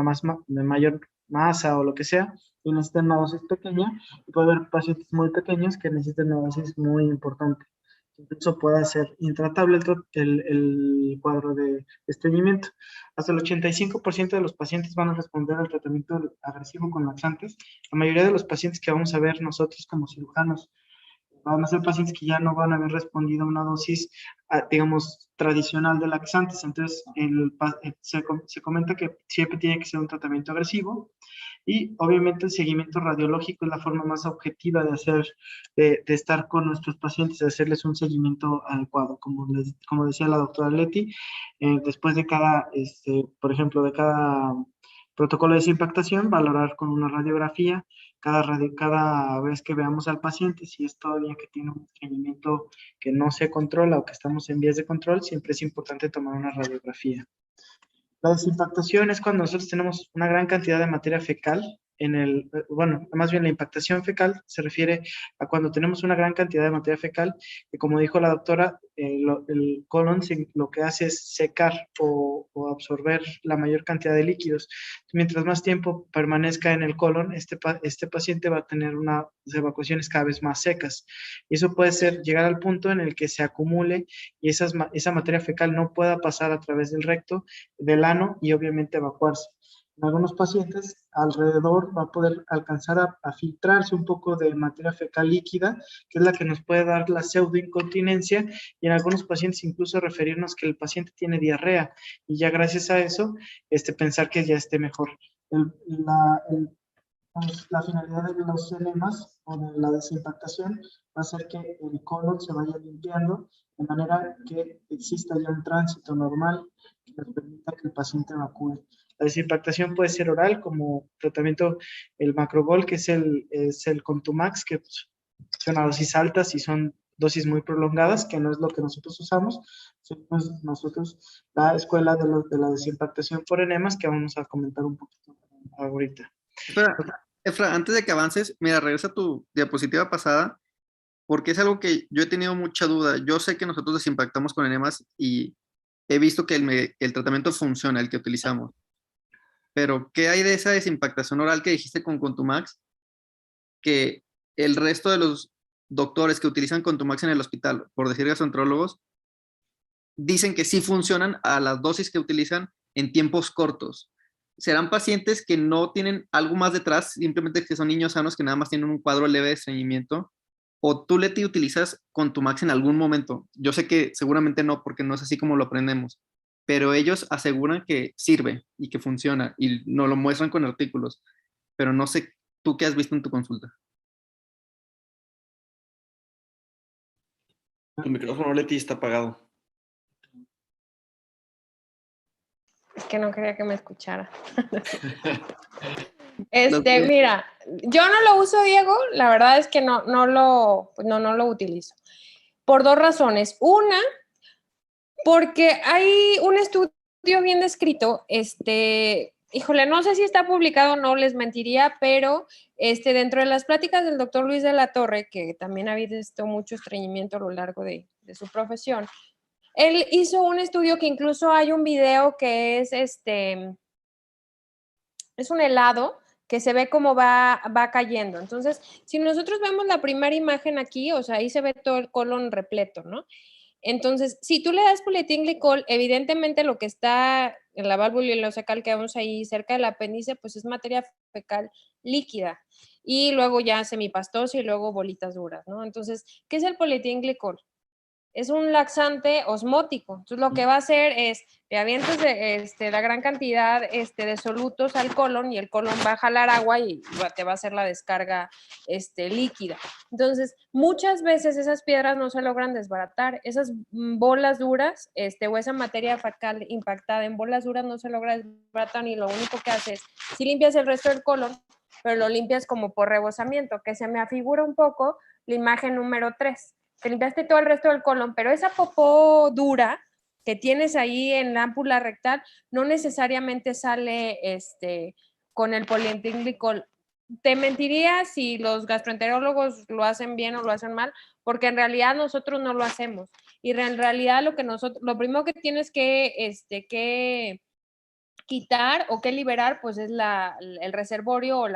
B: de mayor masa o lo que sea, y necesitan una dosis pequeña, y puede haber pacientes muy pequeños que necesiten una dosis muy importante. Incluso pueda ser intratable el cuadro de estreñimiento. Hasta el 85% de los pacientes van a responder al tratamiento agresivo con laxantes. La mayoría de los pacientes que vamos a ver nosotros como cirujanos van a ser pacientes que ya no van a haber respondido a una dosis, digamos, tradicional de laxantes. Entonces, se comenta que siempre tiene que ser un tratamiento agresivo. Y obviamente el seguimiento radiológico es la forma más objetiva de estar con nuestros pacientes, de hacerles un seguimiento adecuado. Como decía la doctora Leti, después de cada, por ejemplo, de cada protocolo de desimpactación, valorar con una radiografía cada vez que veamos al paciente, si es todavía que tiene un estreñimiento que no se controla o que estamos en vías de control, siempre es importante tomar una radiografía. La desimpactación es cuando nosotros tenemos una gran cantidad de materia fecal bueno, más bien la impactación fecal se refiere a cuando tenemos una gran cantidad de materia fecal, que como dijo la doctora, el colon lo que hace es secar o absorber la mayor cantidad de líquidos. Mientras más tiempo permanezca en el colon, este paciente va a tener unas evacuaciones cada vez más secas. Y eso puede llegar al punto en el que se acumule y esa materia fecal no pueda pasar a través del recto, del ano y obviamente evacuarse. En algunos pacientes alrededor va a poder alcanzar a filtrarse un poco de materia fecal líquida, que es la que nos puede dar la pseudoincontinencia, y en algunos pacientes incluso referirnos que el paciente tiene diarrea, y ya gracias a eso, pensar que ya esté mejor. La finalidad de los enemas o de la desimpactación va a ser que el colon se vaya limpiando de manera que exista ya un tránsito normal que nos permita que el paciente evacúe. La desimpactación puede ser oral, como tratamiento, el Macrogol, que es el Contumax, que son a dosis altas y son dosis muy prolongadas, que no es lo que nosotros usamos. Pues nosotros, la escuela de la desimpactación por enemas, que vamos a comentar un poquito ahorita.
D: Espera, Efra, antes de que avances, mira, regresa a tu diapositiva pasada, porque es algo que yo he tenido mucha duda. Yo sé que nosotros desimpactamos con enemas y he visto que el tratamiento funciona, el que utilizamos. Pero, ¿qué hay de esa desimpactación oral que dijiste con Contumax? Que el resto de los doctores que utilizan Contumax en el hospital, por decir gastroenterólogos, dicen que sí funcionan a las dosis que utilizan en tiempos cortos. ¿Serán pacientes que no tienen algo más detrás, simplemente que son niños sanos que nada más tienen un cuadro leve de estreñimiento? ¿O tú, Leti, utilizas Contumax en algún momento? Yo sé que seguramente no, porque no es así como lo aprendemos, pero ellos aseguran que sirve y que funciona y nos lo muestran con artículos, pero no sé tú qué has visto en tu consulta.
A: Tu micrófono, Leti, está apagado.
C: Es que no quería que me escuchara. Mira, yo no lo uso, Diego, la verdad es que no lo utilizo. Por dos razones. Una, porque hay un estudio bien descrito, híjole, no sé si está publicado, no les mentiría, pero dentro de las pláticas del doctor Luis de la Torre, que también ha visto mucho estreñimiento a lo largo de su profesión, él hizo un estudio que incluso hay un video que es un helado que se ve cómo va cayendo. Entonces, si nosotros vemos la primera imagen aquí, o sea, ahí se ve todo el colon repleto, ¿no? Entonces, si tú le das polietilenglicol, evidentemente lo que está en la válvula ileocecal que vemos ahí cerca del apéndice, pues es materia fecal líquida. Y luego ya semipastosa y luego bolitas duras, ¿no? Entonces, ¿qué es el polietilenglicol? Es un laxante osmótico. Entonces, lo que va a hacer es, te avientas la gran cantidad de solutos al colon y el colon va a jalar agua y te va a hacer la descarga líquida. Entonces, muchas veces esas piedras no se logran desbaratar. Esas bolas duras o esa materia fecal impactada en bolas duras no se logra desbaratar y lo único que haces, si limpias el resto del colon, pero lo limpias como por rebosamiento, que se me afigura un poco la imagen número 3. Te limpiaste todo el resto del colon, pero esa popó dura que tienes ahí en la ámpula rectal no necesariamente sale con el polietilenglicol. Te mentiría si los gastroenterólogos lo hacen bien o lo hacen mal, porque en realidad nosotros no lo hacemos. Y en realidad lo primero que tienes que quitar o que liberar, pues es el reservorio o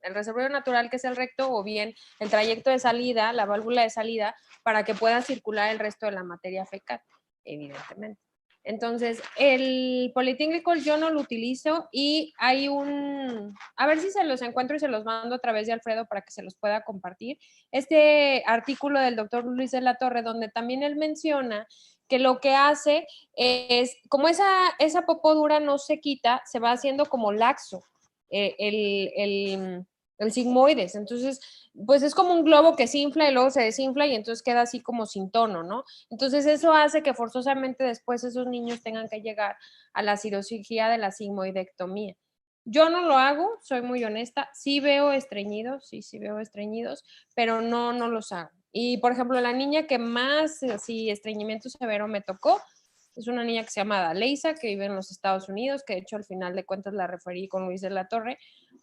C: el reservorio natural que es el recto o bien el trayecto de salida, la válvula de salida, para que pueda circular el resto de la materia fecal, evidentemente. Entonces, el polietilenglicol yo no lo utilizo y hay a ver si se los encuentro y se los mando a través de Alfredo para que se los pueda compartir. Este artículo del doctor Luis de la Torre, donde también él menciona que lo que hace es, como esa popó dura no se quita, se va haciendo como laxo el sigmoides. Entonces, pues es como un globo que se infla y luego se desinfla y entonces queda así como sin tono, ¿no? Entonces eso hace que forzosamente después esos niños tengan que llegar a la cirugía de la sigmoidectomía. Yo no lo hago, soy muy honesta, sí veo estreñidos, sí veo estreñidos, pero no los hago. Y, por ejemplo, la niña que más así estreñimiento severo me tocó es una niña que se llama Daleisa, que vive en los Estados Unidos, que de hecho al final de cuentas la referí con Luis de la Torre,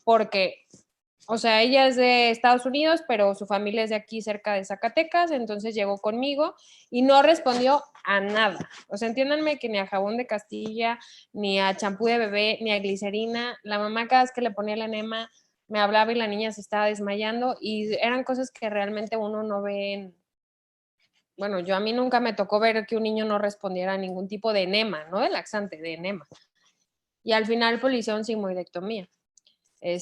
C: porque, o sea, ella es de Estados Unidos, pero su familia es de aquí cerca de Zacatecas, entonces llegó conmigo y no respondió a nada. O sea, entiéndanme que ni a jabón de Castilla, ni a champú de bebé, ni a glicerina, la mamá cada vez que le ponía el enema me hablaba y la niña se estaba desmayando y eran cosas que realmente uno no ve bueno, a mí nunca me tocó ver que un niño no respondiera a ningún tipo de enema, no de laxante, de enema. Y al final pues le hicieron sigmoidectomía. Ella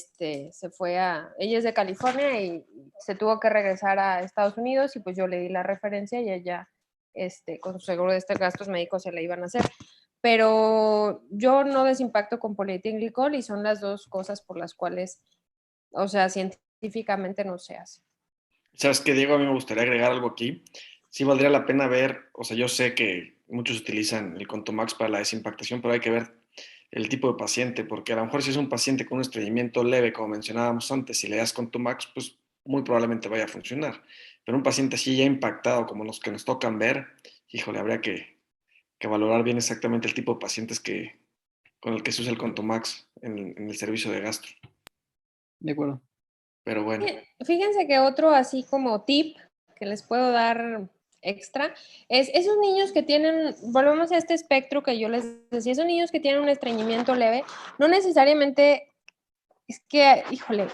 C: es de California y se tuvo que regresar a Estados Unidos y pues yo le di la referencia y ella, con su seguro de gastos médicos se la iban a hacer. Pero yo no desimpacto con polietilenglicol y son las dos cosas por las cuales, o sea, científicamente no se hace.
A: ¿Sabes qué, Diego? A mí me gustaría agregar algo aquí. Sí valdría la pena ver, o sea, yo sé que muchos utilizan el Contomax para la desimpactación, pero hay que ver el tipo de paciente, porque a lo mejor si es un paciente con un estreñimiento leve, como mencionábamos antes, si le das Contomax, pues muy probablemente vaya a funcionar. Pero un paciente así ya impactado, como los que nos tocan ver, híjole, habría que valorar bien exactamente el tipo de pacientes con el que se usa el Contomax en el servicio de gastro.
D: De acuerdo.
A: Pero bueno.
C: Fíjense que otro así como tip que les puedo dar extra es esos niños que tienen, volvemos a este espectro que yo les decía, esos niños que tienen un estreñimiento leve, no necesariamente es que, híjole,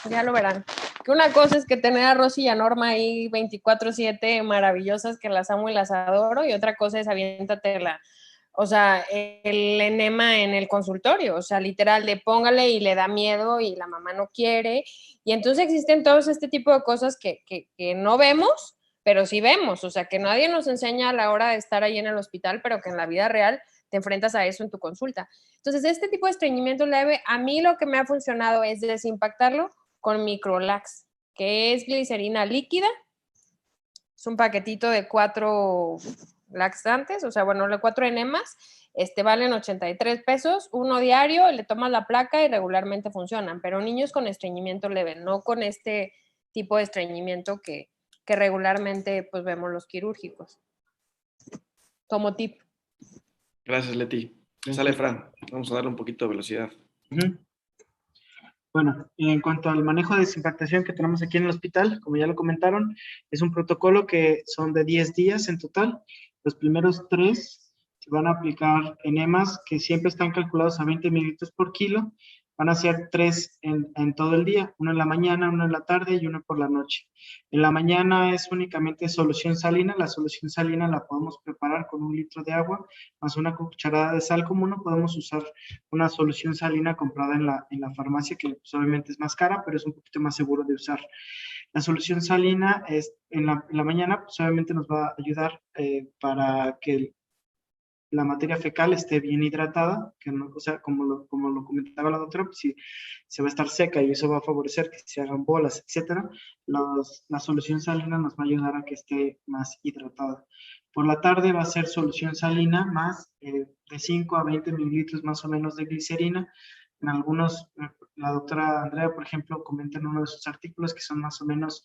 C: ya lo verán, que una cosa es que tener a Rosy y a Norma ahí 24/7 maravillosas que las amo y las adoro y otra cosa es aviéntatela. O sea, el enema en el consultorio, o sea, literal, de póngale y le da miedo y la mamá no quiere. Y entonces existen todos este tipo de cosas que no vemos, pero sí vemos. O sea, que nadie nos enseña a la hora de estar ahí en el hospital, pero que en la vida real te enfrentas a eso en tu consulta. Entonces, este tipo de estreñimiento leve, a mí lo que me ha funcionado es desimpactarlo con Microlax, que es glicerina líquida. Es un paquetito de 4 laxantes, o sea, bueno, los 4 enemas, valen 83 pesos, uno diario, le tomas la placa y regularmente funcionan, pero niños con estreñimiento leve, no con este tipo de estreñimiento que regularmente pues vemos los quirúrgicos. Como tip.
A: Gracias, Leti. Sale, Fran. Vamos a darle un poquito de velocidad.
B: Bueno, en cuanto al manejo de desinfectación que tenemos aquí en el hospital, como ya lo comentaron, es un protocolo que son de 10 días en total. Los primeros 3 se van a aplicar enemas que siempre están calculados a 20 mililitros por kilo. Van a ser 3 en todo el día, uno en la mañana, uno en la tarde y uno por la noche. En la mañana es únicamente solución salina. La solución salina la podemos preparar con 1 litro de agua más una cucharada de sal común. No podemos usar una solución salina comprada en la farmacia, que pues, obviamente es más cara, pero es un poquito más seguro de usar. La solución salina es en la mañana, pues obviamente nos va a ayudar para que la materia fecal esté bien hidratada, que no, o sea, como lo comentaba la doctora, pues sí, se va a estar seca y eso va a favorecer que se hagan bolas, etcétera. La solución salina nos va a ayudar a que esté más hidratada. Por la tarde va a ser solución salina más de 5 a 20 mililitros más o menos de glicerina. En algunos, la doctora Andrea, por ejemplo, comenta en uno de sus artículos que son más o menos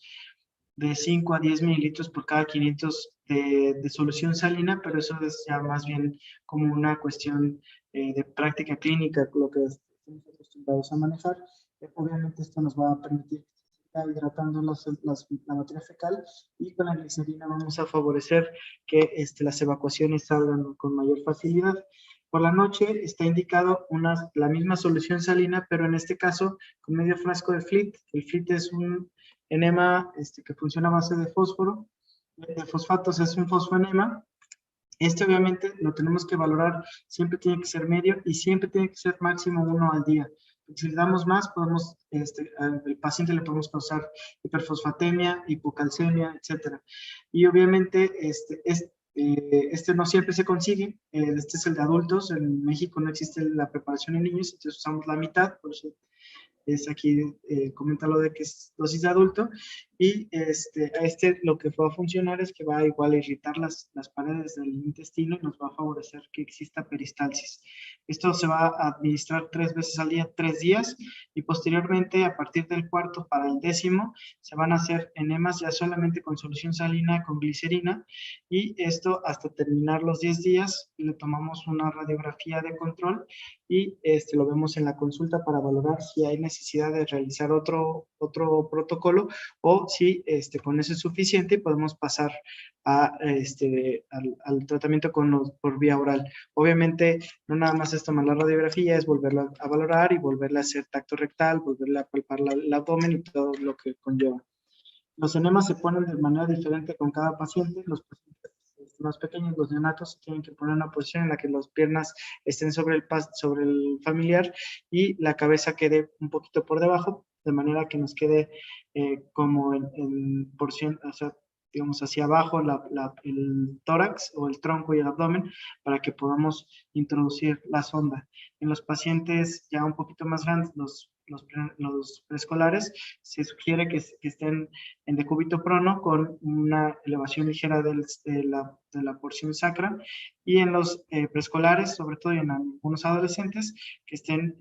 B: de 5 a 10 mililitros por cada 500 de solución salina, pero eso es ya más bien como una cuestión de práctica clínica, lo que estamos acostumbrados a manejar. Obviamente esto nos va a permitir que se siga hidratando la materia fecal, y con la glicerina vamos a favorecer que las evacuaciones salgan con mayor facilidad. Por la noche está indicado la misma solución salina, pero en este caso con medio frasco de FLIT. El FLIT es un enema que funciona a base de fósforo, de fosfatos, es un fosfoenema. Obviamente lo tenemos que valorar, siempre tiene que ser medio y siempre tiene que ser máximo 1 al día. Si le damos más, podemos, al paciente le podemos causar hiperfosfatemia, hipocalcemia, etc. Y obviamente no siempre se consigue. Este es el de adultos. En México no existe la preparación en niños, entonces usamos la mitad, por eso es aquí, comenta lo de que es dosis de adulto, y lo que va a funcionar es que va a igual a irritar las paredes del intestino y nos va a favorecer que exista peristalsis. Esto se va a administrar 3 veces al día, 3 días, y posteriormente, a partir del 4º para el 10º, se van a hacer enemas ya solamente con solución salina, con glicerina, y esto hasta terminar los 10 días, le tomamos una radiografía de control y lo vemos en la consulta para valorar si hay necesidad de realizar otro protocolo, o si con eso es suficiente y podemos pasar al tratamiento por vía oral. Obviamente, no nada más es tomar la radiografía, es volverla a valorar y volverla a hacer tacto rectal, volverla a palpar el abdomen y todo lo que conlleva. Los enemas se ponen de manera diferente con cada paciente. Los pacientes más pequeños, los neonatos, tienen que poner una posición en la que las piernas estén sobre el familiar y la cabeza quede un poquito por debajo, de manera que nos quede como en porción, o sea, digamos hacia abajo el tórax o el tronco y el abdomen, para que podamos introducir la sonda. En los pacientes ya un poquito más grandes, los preescolares, se sugiere que estén en decúbito prono con una elevación ligera de la porción sacra, y en los preescolares, sobre todo, y en algunos adolescentes, que estén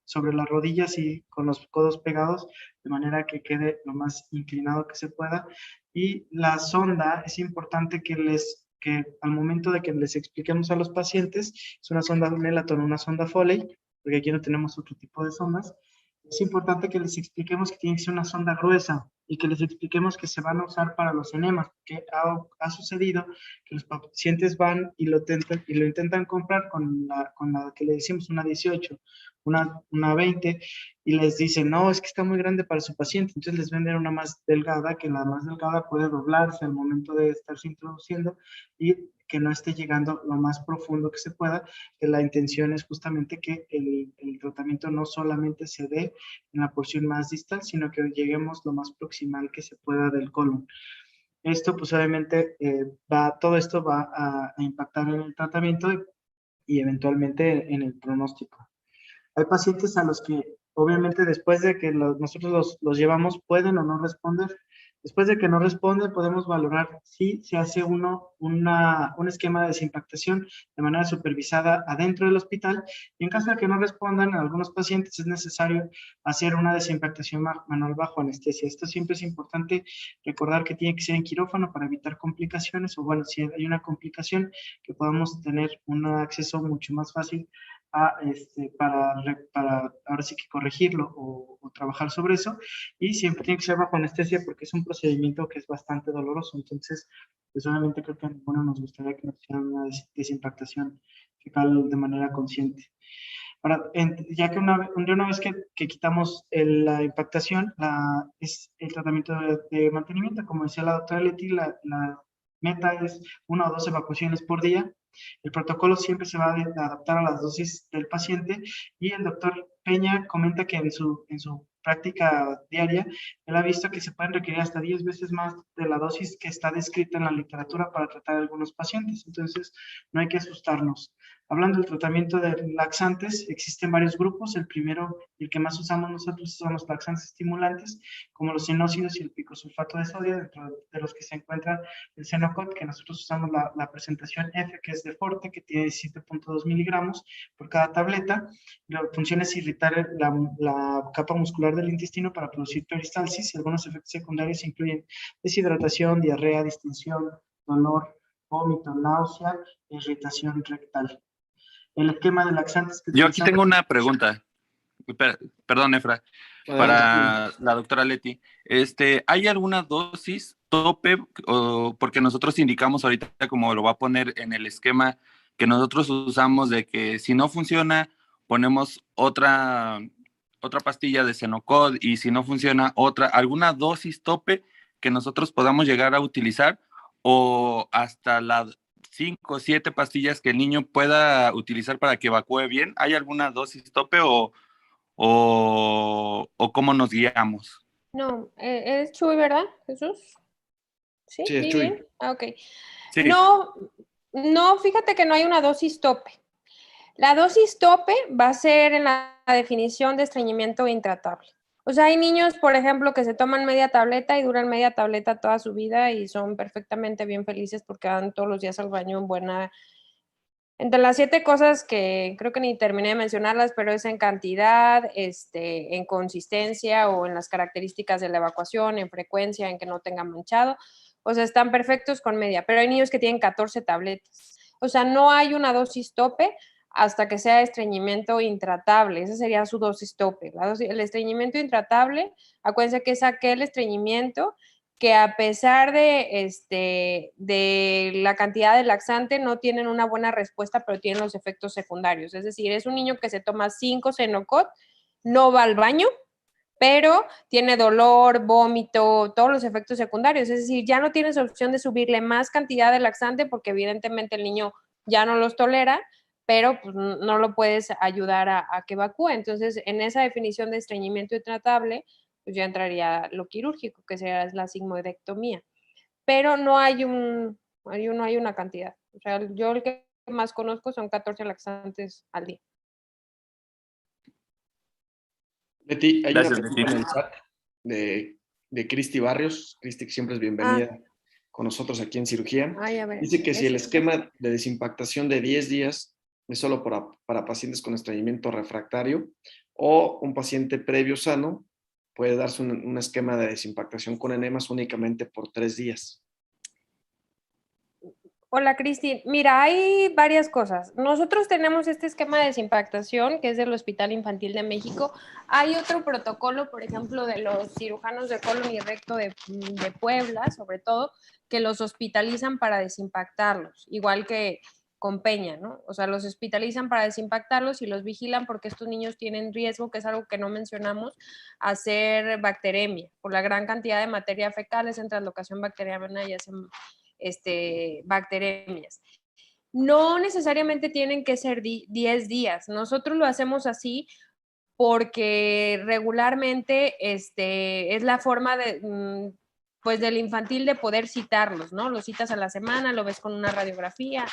B: sobre las rodillas y con los codos pegados, de manera que quede lo más inclinado que se pueda. Y la sonda, es importante que al momento de que les expliquemos a los pacientes, es una sonda Nelaton, una sonda Foley, porque aquí no tenemos otro tipo de sondas. Es importante que les expliquemos que tiene que ser una sonda gruesa y que les expliquemos que se van a usar para los enemas, porque ha sucedido que los pacientes van y lo intentan comprar con la que le decimos una 18, una 20, y les dicen, no, es que está muy grande para su paciente, entonces les venden una más delgada, que la más delgada puede doblarse al momento de estarse introduciendo y que no esté llegando lo más profundo que se pueda, que la intención es justamente que el tratamiento no solamente se dé en la porción más distal, sino que lleguemos lo más proximal que se pueda del colon. Esto, pues obviamente, todo esto va a impactar en el tratamiento y eventualmente en el pronóstico. Hay pacientes a los que, obviamente, después de que nosotros los llevamos, pueden o no responder. Después de que no responde, podemos valorar si se hace un esquema de desimpactación de manera supervisada adentro del hospital, y en caso de que no respondan, en algunos pacientes es necesario hacer una desimpactación manual bajo anestesia. Esto siempre es importante recordar que tiene que ser en quirófano para evitar complicaciones, o bueno, si hay una complicación, que podamos tener un acceso mucho más fácil para ahora sí que corregirlo o trabajar sobre eso, y siempre tiene que ser bajo anestesia porque es un procedimiento que es bastante doloroso. Entonces, personalmente creo que a ninguno nos gustaría que nos hicieran una desimpactación fecal de manera consciente. Ahora, ya que una vez que quitamos la impactación, es el tratamiento de mantenimiento. Como decía la doctora Leti, la meta es 1 o 2 evacuaciones por día. El protocolo siempre se va a adaptar a las dosis del paciente, y el doctor Peña comenta que en su práctica diaria, él ha visto que se pueden requerir hasta 10 veces más de la dosis que está descrita en la literatura para tratar a algunos pacientes. Entonces, no hay que asustarnos. Hablando del tratamiento de laxantes, existen varios grupos. El primero, el que más usamos nosotros, son los laxantes estimulantes, como los xenócidos y el picosulfato de sodio, dentro de los que se encuentra el Cenocot, que nosotros usamos la presentación F, que es de Forte, que tiene 17.2 miligramos por cada tableta. La función es irritar la capa muscular del intestino para producir peristalsis, y algunos efectos secundarios incluyen deshidratación, diarrea, distensión, dolor, vómito, náusea, irritación rectal. El esquema de laxantes que
F: Yo aquí tengo una pregunta. Perdón, Efra, para la doctora Leti. ¿Hay alguna dosis tope? Porque nosotros indicamos ahorita, como lo va a poner en el esquema que nosotros usamos, de que si no funciona, ponemos otra pastilla de Cenocod, y si no funciona, alguna dosis tope que nosotros podamos llegar a utilizar, o hasta las 5 o 7 pastillas que el niño pueda utilizar para que evacúe bien. ¿Hay alguna dosis tope o cómo nos guiamos?
C: No, es Chuy, ¿verdad, Jesús? Sí,
A: Sí, es
C: ¿vi
A: Chuy.
C: bien? Ah, ok.
F: Sí.
C: No, fíjate que no hay una dosis tope. La dosis tope va a ser en la definición de estreñimiento intratable. O sea, hay niños, por ejemplo, que se toman media tableta y duran media tableta toda su vida y son perfectamente bien felices porque van todos los días al baño en buena. Entre las 7 cosas que creo que ni terminé de mencionarlas, pero es en cantidad, en consistencia o en las características de la evacuación, en frecuencia, en que no tenga manchado. O sea, están perfectos con media, pero hay niños que tienen 14 tabletas. O sea, no hay una dosis tope hasta que sea estreñimiento intratable. Esa sería su dosis tope. El estreñimiento intratable, acuérdense que es aquel estreñimiento que a pesar de la cantidad de laxante no tienen una buena respuesta, pero tienen los efectos secundarios. Es decir, es un niño que se toma 5 Cenocot, no va al baño, pero tiene dolor, vómito, todos los efectos secundarios. Es decir, ya no tienes opción de subirle más cantidad de laxante porque evidentemente el niño ya no los tolera, pero pues, no lo puedes ayudar a que evacúe. Entonces, en esa definición de estreñimiento intratable, pues ya entraría lo quirúrgico, que sería la sigmoidectomía. Pero no hay una cantidad. O sea, yo el que más conozco son 14 laxantes al día.
A: Leti, hay
F: Gracias,
A: una pregunta
F: Leti.
A: en el chat de Cristi Barrios. Cristi, que siempre es bienvenida con nosotros aquí en cirugía.
C: Ay, a ver,
A: Dice que si el esquema de desimpactación de 10 días es solo para pacientes con estreñimiento refractario, o un paciente previo sano puede darse un esquema de desimpactación con enemas únicamente por 3 días.
C: Hola, Cristi. Mira, hay varias cosas. Nosotros tenemos este esquema de desimpactación que es del Hospital Infantil de México. Hay otro protocolo, por ejemplo, de los cirujanos de colon y recto de Puebla, sobre todo, que los hospitalizan para desimpactarlos, igual que con Peña, ¿no? O sea, los hospitalizan para desimpactarlos y los vigilan porque estos niños tienen riesgo, que es algo que no mencionamos, a hacer bacteremia por la gran cantidad de materia fecal, es en translocación bacteriana y hacen bacteremias. No necesariamente tienen que ser 10 días. Nosotros lo hacemos así porque regularmente es la forma pues del infantil de poder citarlos, ¿no? Los citas a la semana, lo ves con una radiografía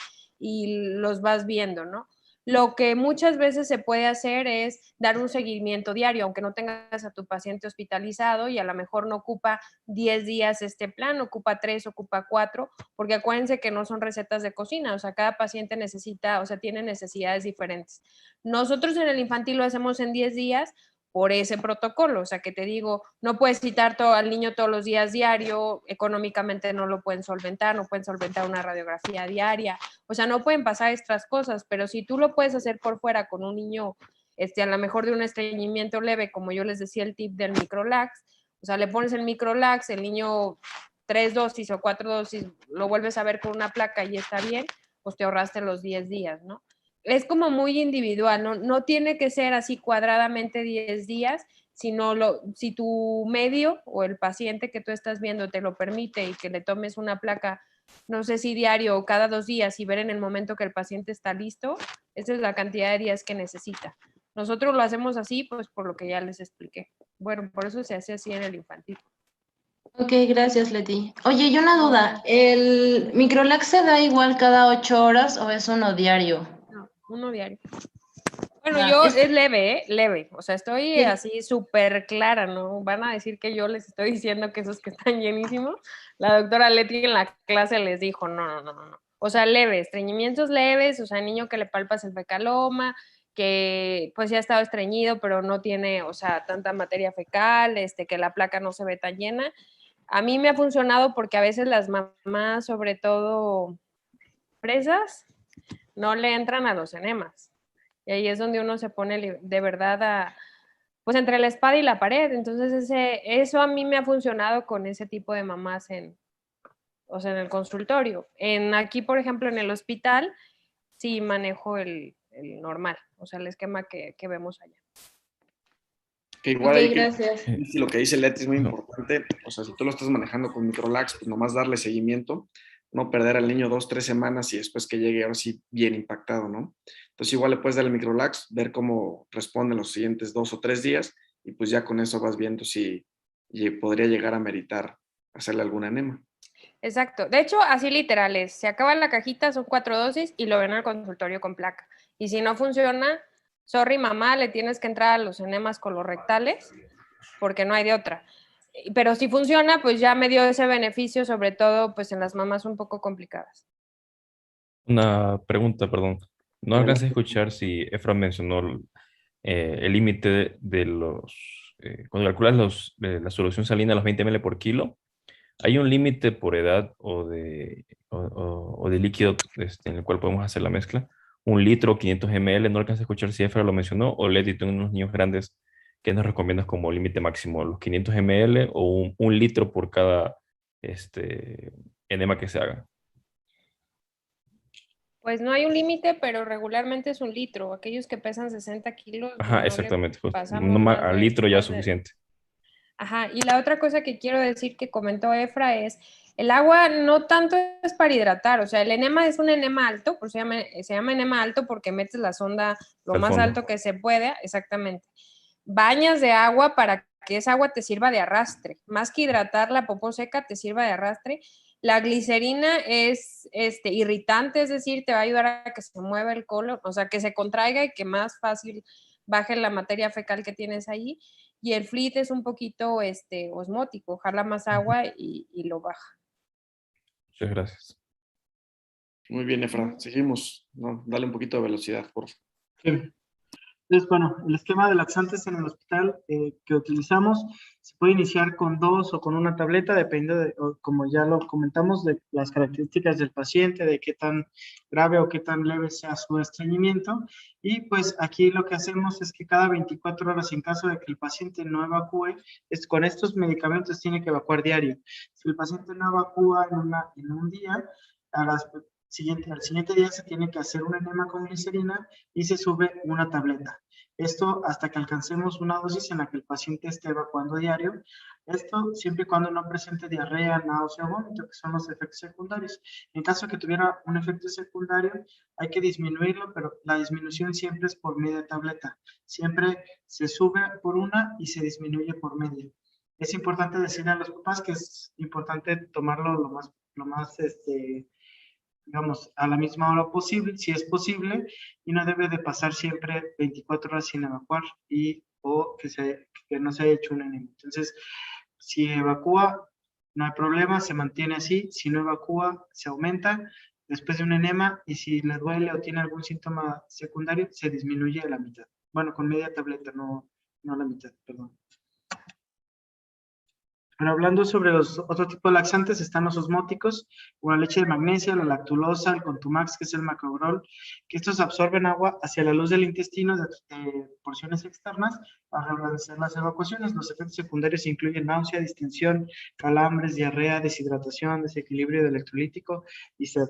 C: y los vas viendo, ¿no? Lo que muchas veces se puede hacer es dar un seguimiento diario, aunque no tengas a tu paciente hospitalizado y a lo mejor no ocupa 10 días este plan, ocupa 3, ocupa 4, porque acuérdense que no son recetas de cocina, o sea, cada paciente necesita, o sea, tiene necesidades diferentes. Nosotros en el infantil lo hacemos en 10 días por ese protocolo, o sea, que te digo, no puedes citar al niño todos los días diario, económicamente no lo pueden solventar, no pueden solventar una radiografía diaria, o sea, no pueden pasar estas cosas, pero si tú lo puedes hacer por fuera con un niño, a lo mejor de un estreñimiento leve, como yo les decía el tip del microlax, o sea, le pones el microlax, el niño 3 dosis o 4 dosis, lo vuelves a ver con una placa y está bien, pues te ahorraste los 10 días, ¿no? Es como muy individual, no tiene que ser así cuadradamente 10 días, sino si tu medio o el paciente que tú estás viendo te lo permite y que le tomes una placa, no sé si diario o cada 2 días y ver en el momento que el paciente está listo, esa es la cantidad de días que necesita. Nosotros lo hacemos así, pues por lo que ya les expliqué. Bueno, por eso se hace así en el infantil.
G: Ok, gracias, Leti. Oye, y una duda, ¿el microlax se da igual cada 8 horas o es uno diario?
C: No, uno diario. Bueno,
G: Ah,
C: es leve, ¿eh? Leve. O sea, estoy
G: Sí.
C: así súper clara, ¿no? Van a decir que yo les estoy diciendo que esos que están llenísimos. La doctora Leti en la clase les dijo, no. O sea, leve, estreñimientos leves, o sea, niño que le palpas el fecaloma, que pues ya ha estado estreñido, pero no tiene, o sea, tanta materia fecal, que la placa no se ve tan llena. A mí me ha funcionado porque a veces las mamás, sobre todo presas, no le entran a los enemas. Y ahí es donde uno se pone de verdad pues entre la espada y la pared. Entonces eso a mí me ha funcionado con ese tipo de mamás o sea, en el consultorio. Aquí, por ejemplo, en el hospital, sí manejo el normal, o sea, el esquema que vemos allá.
A: Que igual
G: Ok,
A: hay que,
G: gracias.
A: si lo que dice Leti es muy
E: No.
A: importante, o sea, si tú lo estás manejando con microlax, pues nomás darle seguimiento, no perder al niño 2, 3 semanas y después que llegue ahora sí bien impactado, ¿no? Entonces igual le puedes dar el microlax, ver cómo responde los siguientes 2 o 3 días y pues ya con eso vas viendo si podría llegar a meritar hacerle algún enema.
C: Exacto. De hecho, así literal es. Se acaba la cajita, son 4 dosis y lo ven al consultorio con placa. Y si no funciona, sorry mamá, le tienes que entrar a los enemas colorectales porque no hay de otra. Pero si funciona, pues ya me dio ese beneficio, sobre todo pues en las mamás un poco complicadas.
E: Una pregunta, perdón. No alcancé a
A: Adelante.
E: escuchar si Efra mencionó el límite de cuando calculas la solución salina a los 20 ml por kilo. ¿Hay un límite por edad o de líquido en el cual podemos hacer la mezcla? ¿Un litro, 500 ml? No alcancé a escuchar si Efra lo mencionó o Leti, tú en unos niños grandes, ¿qué nos recomiendas como límite máximo? ¿Los 500 ml o un litro por cada enema que se haga?
C: Pues no hay un límite, pero regularmente es un litro. Aquellos que pesan 60 kilos,
E: Ajá,
C: no le
E: exactamente. Justo.
C: pasamos
E: Al litro ya es suficiente.
C: Ajá, y la otra cosa que quiero decir que comentó Efra es, el agua no tanto es para hidratar, o sea, el enema es un enema alto, por eso se llama enema alto porque metes la sonda lo
E: Al
C: más
E: fondo.
C: alto que se pueda, exactamente. Bañas de agua para que esa agua te sirva de arrastre, más que hidratar la popó seca, te sirva de arrastre. La glicerina es irritante, es decir, te va a ayudar a que se mueva el colon, o sea, que se contraiga y que más fácil baje la materia fecal que tienes ahí. Y el flit es un poquito osmótico, jala más agua y lo baja.
E: Muchas gracias.
A: Muy bien, Efra. Seguimos. No, dale un poquito de velocidad, por favor.
B: Sí. Entonces, bueno, el esquema de laxantes en el hospital que utilizamos se puede iniciar con 2 o con una tableta, dependiendo de, como ya lo comentamos, de las características del paciente, de qué tan grave o qué tan leve sea su estreñimiento. Y pues aquí lo que hacemos es que cada 24 horas, en caso de que el paciente no evacúe, con estos medicamentos tiene que evacuar diario. Si el paciente no evacúa en un día, al siguiente día se tiene que hacer un enema con glicerina y se sube una tableta. Esto hasta que alcancemos una dosis en la que el paciente esté evacuando diario. Esto siempre y cuando no presente diarrea, náusea o vómito, que son los efectos secundarios. En caso de que tuviera un efecto secundario, hay que disminuirlo, pero la disminución siempre es por media tableta. Siempre se sube por una y se disminuye por media. Es importante decirle a los papás que es importante tomarlo lo más digamos, a la misma hora posible, si es posible, y no debe de pasar siempre 24 horas sin evacuar o que no se haya hecho un enema. Entonces, si evacúa, no hay problema, se mantiene así. Si no evacúa, se aumenta después de un enema, y si le duele o tiene algún síntoma secundario, se disminuye a la mitad. Bueno, con media tableta, no a la mitad, perdón. Pero hablando sobre los otro tipo de laxantes, están los osmóticos, como la leche de magnesia, la lactulosa, el Contumax, que es el Macrobrol, que estos absorben agua hacia la luz del intestino de porciones externas para realizar las evacuaciones. Los efectos secundarios incluyen náusea, distensión, calambres, diarrea, deshidratación, desequilibrio electrolítico y sed.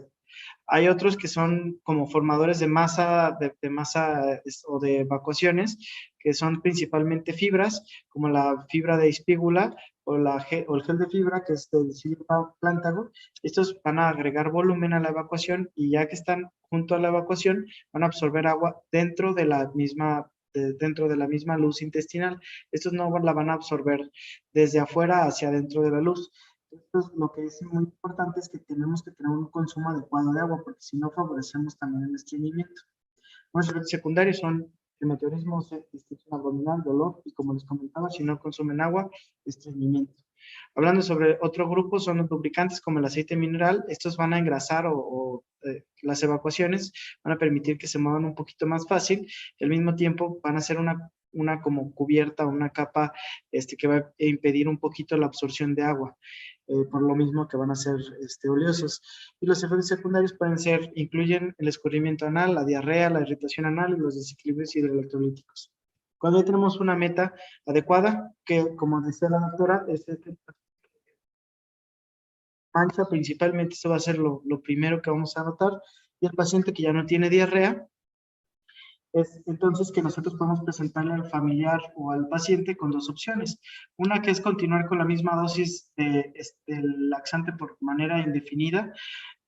B: Hay otros que son como formadores de masa, o de evacuaciones, que son principalmente fibras, como la fibra de espígula o el gel de fibra, que es del plántago. Estos van a agregar volumen a la evacuación, y ya que están junto a la evacuación, van a absorber agua dentro de la misma luz intestinal. Estos no la van a absorber desde afuera hacia adentro de la luz. Entonces, lo que es muy importante es que tenemos que tener un consumo adecuado de agua, porque si no, favorecemos también el estreñimiento. Los efectos secundarios son hematorismo, distensión abdominal, dolor, y como les comentaba, si no consumen agua, estreñimiento. Hablando sobre otro grupo, son los lubricantes como el aceite mineral. Estos van a engrasar las evacuaciones, van a permitir que se muevan un poquito más fácil, y al mismo tiempo van a hacer una como cubierta, una capa que va a impedir un poquito la absorción de agua, por lo mismo que van a ser oleosos. Y los efectos secundarios incluyen el escurrimiento anal, la diarrea, la irritación anal y los desequilibrios hidroelectrolíticos. Cuando ya tenemos una meta adecuada, que como decía la doctora, mancha principalmente, esto va a ser lo primero que vamos a notar, y el paciente que ya no tiene diarrea, es entonces que nosotros podemos presentarle al familiar o al paciente con dos opciones. Una, que es continuar con la misma dosis de laxante por manera indefinida,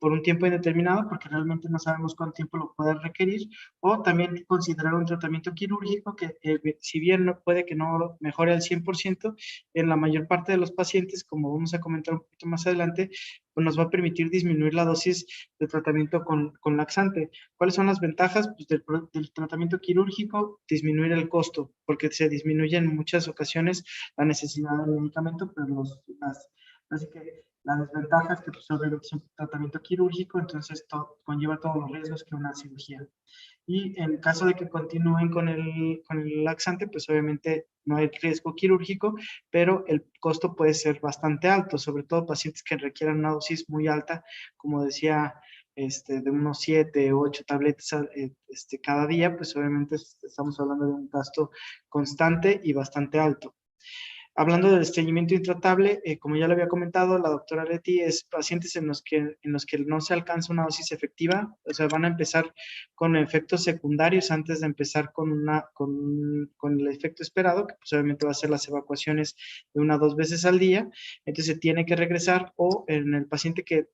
B: por un tiempo indeterminado, porque realmente no sabemos cuánto tiempo lo puede requerir, o también considerar un tratamiento quirúrgico que, si bien no puede que no mejore al 100%, en la mayor parte de los pacientes, como vamos a comentar un poquito más adelante, pues nos va a permitir disminuir la dosis de tratamiento con laxante. ¿Cuáles son las ventajas? Pues del tratamiento quirúrgico, disminuir el costo, porque se disminuye en muchas ocasiones la necesidad del medicamento, pero así que la desventaja es que pues, es un tratamiento quirúrgico, entonces conlleva todos los riesgos que una cirugía. Y en caso de que continúen con el laxante, pues obviamente no hay riesgo quirúrgico, pero el costo puede ser bastante alto, sobre todo pacientes que requieran una dosis muy alta, como decía, de unos 7 o 8 tabletas cada día, pues obviamente estamos hablando de un gasto constante y bastante alto. Hablando del estreñimiento intratable, como ya lo había comentado la doctora Leti, es pacientes en los que no se alcanza una dosis efectiva, o sea, van a empezar con efectos secundarios antes de empezar con el efecto esperado, que pues obviamente va a ser las evacuaciones de 1 a 2 veces al día. Entonces se tiene que regresar, o en el paciente que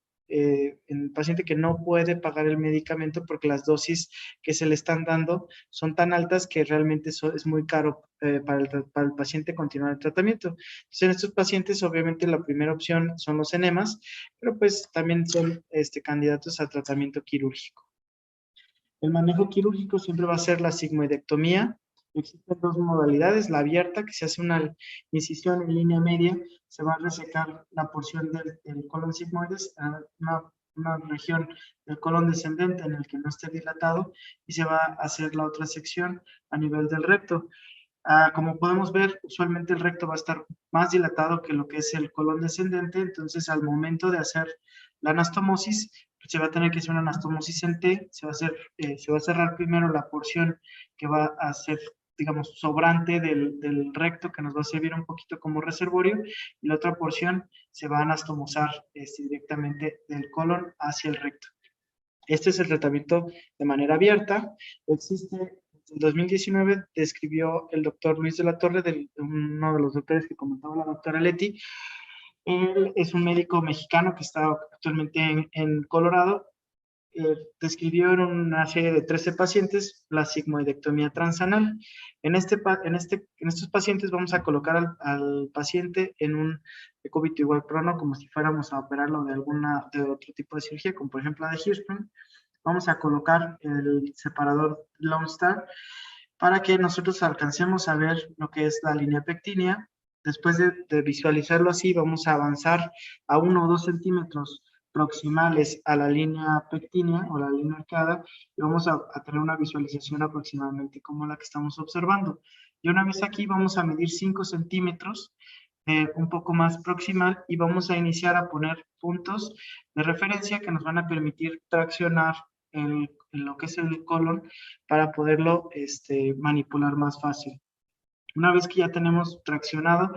B: no puede pagar el medicamento porque las dosis que se le están dando son tan altas que realmente es muy caro para el paciente continuar el tratamiento. Entonces, en estos pacientes, obviamente, la primera opción son los enemas, pero pues también son candidatos a tratamiento quirúrgico. El manejo quirúrgico siempre va a ser la sigmoidectomía. Existen 2 modalidades: la abierta, que se hace una incisión en línea media, se va a resecar la porción del colon sigmoides, una región del colon descendente en el que no esté dilatado, y se va a hacer la otra sección a nivel del recto. Como podemos ver, usualmente el recto va a estar más dilatado que lo que es el colon descendente, entonces al momento de hacer la anastomosis, se va a tener que hacer una anastomosis en T, se va a cerrar primero la porción que va a ser, digamos, sobrante del recto, que nos va a servir un poquito como reservorio, y la otra porción se va a anastomosar directamente del colon hacia el recto. Este es el tratamiento de manera abierta. Existe, en 2019 describió el doctor Luis de la Torre, uno de los doctores que comentaba la doctora Leti. Él es un médico mexicano que está actualmente en Colorado, describió en una serie de 13 pacientes la sigmoidectomía transanal. En estos pacientes vamos a colocar al paciente en un decúbito igual prono, como si fuéramos a operarlo de otro tipo de cirugía, como por ejemplo la de Hirschsprung. Vamos a colocar el separador Lone Star para que nosotros alcancemos a ver lo que es la línea pectínea. Después de visualizarlo así, vamos a avanzar a 1 o 2 centímetros proximales a la línea pectínea o la línea arcada y vamos a tener una visualización aproximadamente como la que estamos observando. Y una vez aquí vamos a medir 5 centímetros, un poco más proximal, y vamos a iniciar a poner puntos de referencia que nos van a permitir traccionar en lo que es el colon para poderlo manipular más fácil. Una vez que ya tenemos traccionado,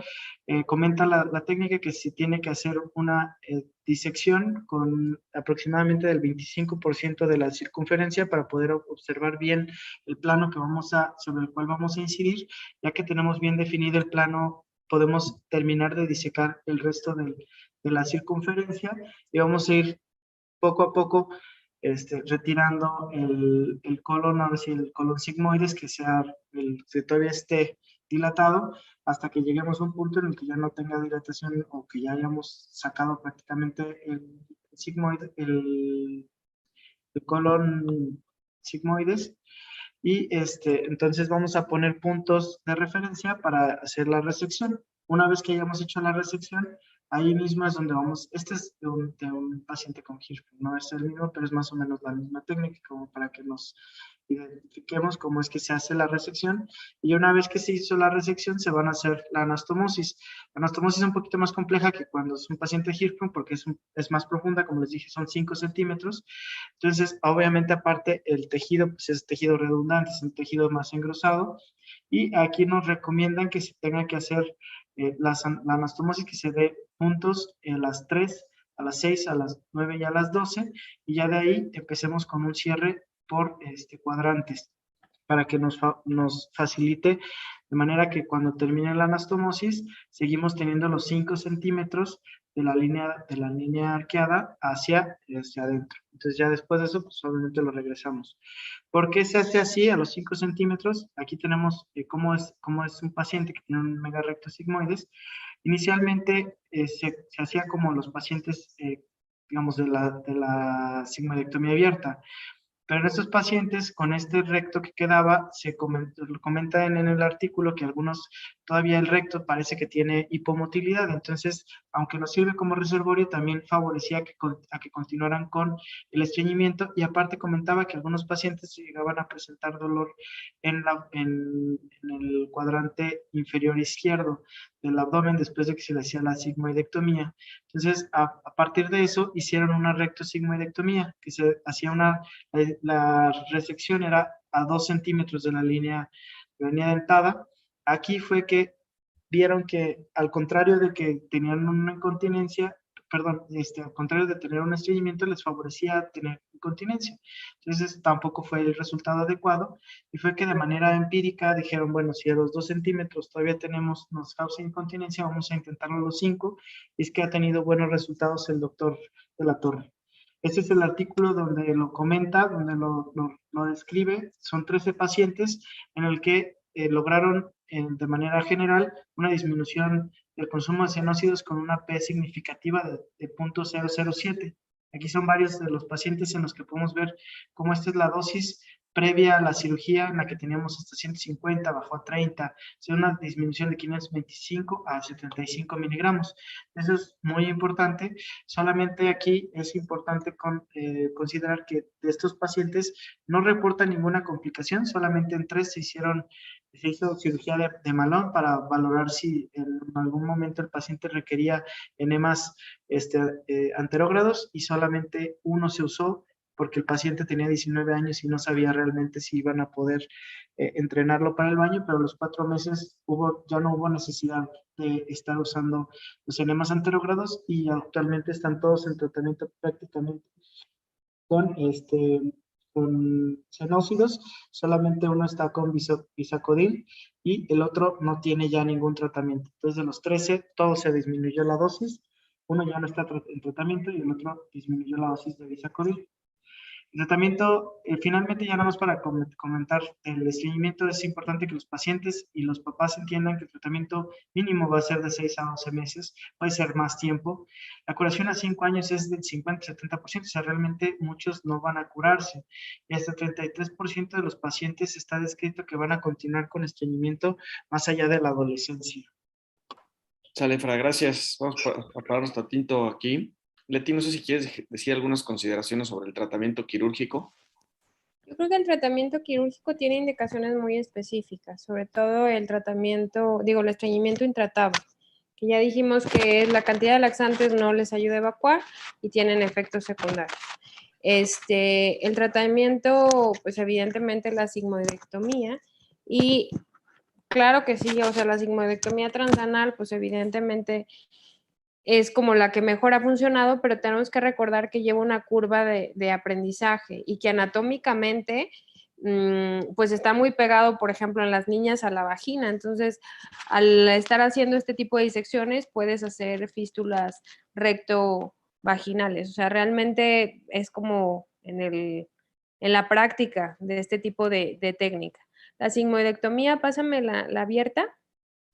B: comenta la técnica que se tiene que hacer una disección con aproximadamente del 25% de la circunferencia para poder observar bien el plano sobre el cual vamos a incidir. Ya que tenemos bien definido el plano, podemos terminar de disecar el resto de la circunferencia y vamos a ir poco a poco retirando el colon, ahora sí el colon sigmoides, que todavía esté dilatado, hasta que lleguemos a un punto en el que ya no tenga dilatación o que ya hayamos sacado prácticamente el sigmoide, el colon sigmoides. Y entonces vamos a poner puntos de referencia para hacer la resección. Una vez que hayamos hecho la resección, ahí mismo es donde vamos. Este es de un paciente con Hirschsprung, no es el mismo, pero es más o menos la misma técnica, como para que nos identifiquemos cómo es que se hace la resección. Y una vez que se hizo la resección, se van a hacer la anastomosis. La anastomosis es un poquito más compleja que cuando es un paciente Hirschsprung, porque es más profunda, como les dije, son 5 centímetros. Entonces, obviamente, aparte, el tejido pues es tejido redundante, es un tejido más engrosado. Y aquí nos recomiendan que se tenga que hacer la anastomosis, que se dé puntos a las 3, a las 6, a las 9 y a las 12, y ya de ahí empecemos con un cierre por cuadrantes, para que nos facilite, de manera que cuando termine la anastomosis, seguimos teniendo los 5 centímetros de la línea arqueada hacia adentro. Entonces ya después de eso, pues obviamente lo regresamos. ¿Por qué se hace así a los 5 centímetros? Aquí tenemos cómo es un paciente que tiene un megarecto sigmoides. Inicialmente se hacía como los pacientes, digamos, de la sigmoidectomía abierta. Pero en estos pacientes, con este recto que quedaba, lo comentan en el artículo que algunos, todavía el recto parece que tiene hipomotilidad. Entonces, aunque nos sirve como reservorio, también favorecía a que continuaran con el estreñimiento. Y aparte comentaba que algunos pacientes llegaban a presentar dolor en el cuadrante inferior izquierdo del abdomen después de que se le hacía la sigmoidectomía. Entonces, a partir de eso, hicieron una rectosigmoidectomía, que se hacía la resección era a 2 centímetros de la línea dentada. Aquí fue que vieron que, al contrario de que tenían una incontinencia, al contrario de tener un estreñimiento, les favorecía tener incontinencia. Entonces, tampoco fue el resultado adecuado, y fue que de manera empírica dijeron, bueno, si a los 2 centímetros todavía nos causa incontinencia, vamos a intentarlo a los 5, y es que ha tenido buenos resultados el doctor de la Torre. Este es el artículo donde lo comenta, donde lo describe. Son 13 pacientes en el que lograron de manera general una disminución del consumo de cianósidos con una P significativa de 0.007. Aquí son varios de los pacientes en los que podemos ver cómo esta es la dosis previa a la cirugía, en la que teníamos hasta 150, bajó a 30, una disminución de 525 a 75 miligramos. Eso es muy importante. Solamente aquí es importante considerar que de estos pacientes no reportan ninguna complicación, solamente en 3 se hizo cirugía de Malone para valorar si en algún momento el paciente requería enemas anterógrados, y solamente 1 se usó porque el paciente tenía 19 años y no sabía realmente si iban a poder entrenarlo para el baño, pero a los 4 meses ya no hubo necesidad de estar usando los enemas anterógrados, y actualmente están todos en tratamiento prácticamente con cianósidos. Solamente uno está con bisacodil y el otro no tiene ya ningún tratamiento. Entonces, de los 13, todos se disminuyó la dosis. Uno ya no está en tratamiento y el otro disminuyó la dosis de bisacodil. El tratamiento, finalmente, ya nada más para comentar, el estreñimiento, es importante que los pacientes y los papás entiendan que el tratamiento mínimo va a ser de 6 a 11 meses, puede ser más tiempo. La curación a 5 años es del 50-70%, o sea, realmente muchos no van a curarse. Y hasta 33% de los pacientes está descrito que van a continuar con estreñimiento más allá de la adolescencia.
A: Sale, Fra, gracias. Vamos a pararnos tantito aquí. Leti, no sé si quieres decir algunas consideraciones sobre el tratamiento quirúrgico.
C: Yo creo que el tratamiento quirúrgico tiene indicaciones muy específicas, sobre todo el tratamiento, el estreñimiento intratable, que ya dijimos que la cantidad de laxantes no les ayuda a evacuar y tienen efectos secundarios. El tratamiento, pues evidentemente la sigmoidectomía, y claro que sí, o sea, la sigmoidectomía transanal, pues evidentemente es como la que mejor ha funcionado, pero tenemos que recordar que lleva una curva de aprendizaje y que anatómicamente, pues está muy pegado, por ejemplo, en las niñas a la vagina. Entonces, al estar haciendo este tipo de disecciones, puedes hacer fístulas recto-vaginales. O sea, realmente es como en la práctica de este tipo de técnica. La sigmoidectomía, pásame la abierta.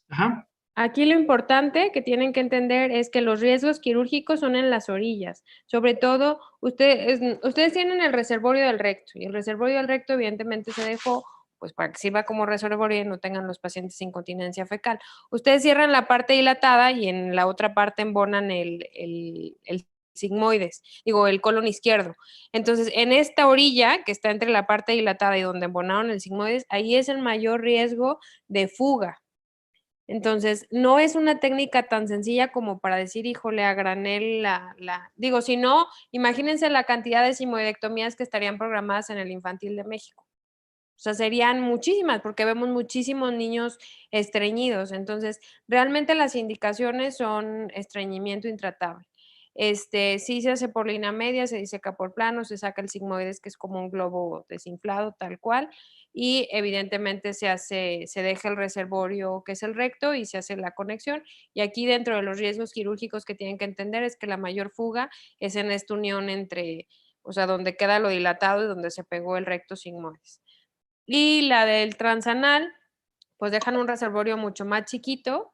B: Ajá.
C: Aquí lo importante que tienen que entender es que los riesgos quirúrgicos son en las orillas. Sobre todo, ustedes tienen el reservorio del recto y el reservorio del recto evidentemente se dejó pues para que sirva como reservorio y no tengan los pacientes incontinencia fecal. Ustedes cierran la parte dilatada y en la otra parte embonan el sigmoides, el colon izquierdo. Entonces, en esta orilla que está entre la parte dilatada y donde embonaron el sigmoides, ahí es el mayor riesgo de fuga. Entonces, no es una técnica tan sencilla como para decir, híjole, a granel si no, imagínense la cantidad de sigmoidectomías que estarían programadas en el infantil de México. O sea, serían muchísimas, porque vemos muchísimos niños estreñidos. Entonces, realmente las indicaciones son estreñimiento intratable. Sí se hace por línea media, se diseca por plano, se saca el sigmoides, que es como un globo desinflado, tal cual, y evidentemente se deja el reservorio, que es el recto, y se hace la conexión. Y aquí dentro de los riesgos quirúrgicos que tienen que entender es que la mayor fuga es en esta unión entre, o sea, donde queda lo dilatado y donde se pegó el recto sigmoides. Y la del transanal, pues dejan un reservorio mucho más chiquito.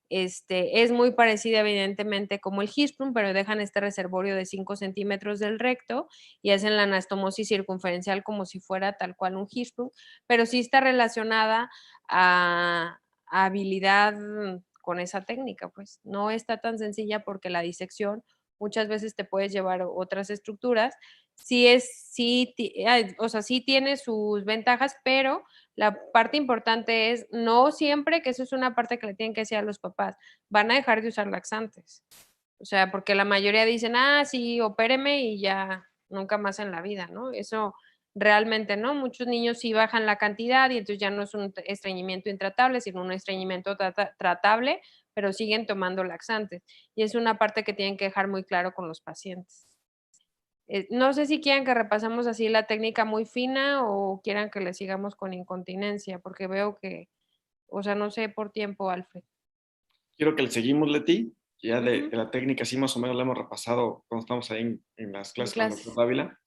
C: Es muy parecida evidentemente como el Hirschsprung, pero dejan este reservorio de 5 centímetros del recto y hacen la anastomosis circunferencial como si fuera tal cual un Hirschsprung, pero sí está relacionada a habilidad con esa técnica, pues no está tan sencilla porque la disección muchas veces te puedes llevar otras estructuras. Sí tiene sus ventajas, pero la parte importante es, no siempre, que eso es una parte que le tienen que decir a los papás, van a dejar de usar laxantes. O sea, porque la mayoría dicen, sí, opéreme y ya, nunca más en la vida, ¿no? Eso realmente no. Muchos niños sí bajan la cantidad y entonces ya no es un estreñimiento intratable, sino un estreñimiento tratable, pero siguen tomando laxantes. Y es una parte que tienen que dejar muy claro con los pacientes. No sé si quieran que repasemos así la técnica muy fina o quieran que le sigamos con incontinencia, porque veo que, o sea, no sé por tiempo, Alfred.
A: Quiero que le seguimos, Leti. Ya de la técnica sí más o menos la hemos repasado cuando estamos ahí en las clases con el doctor Dávila.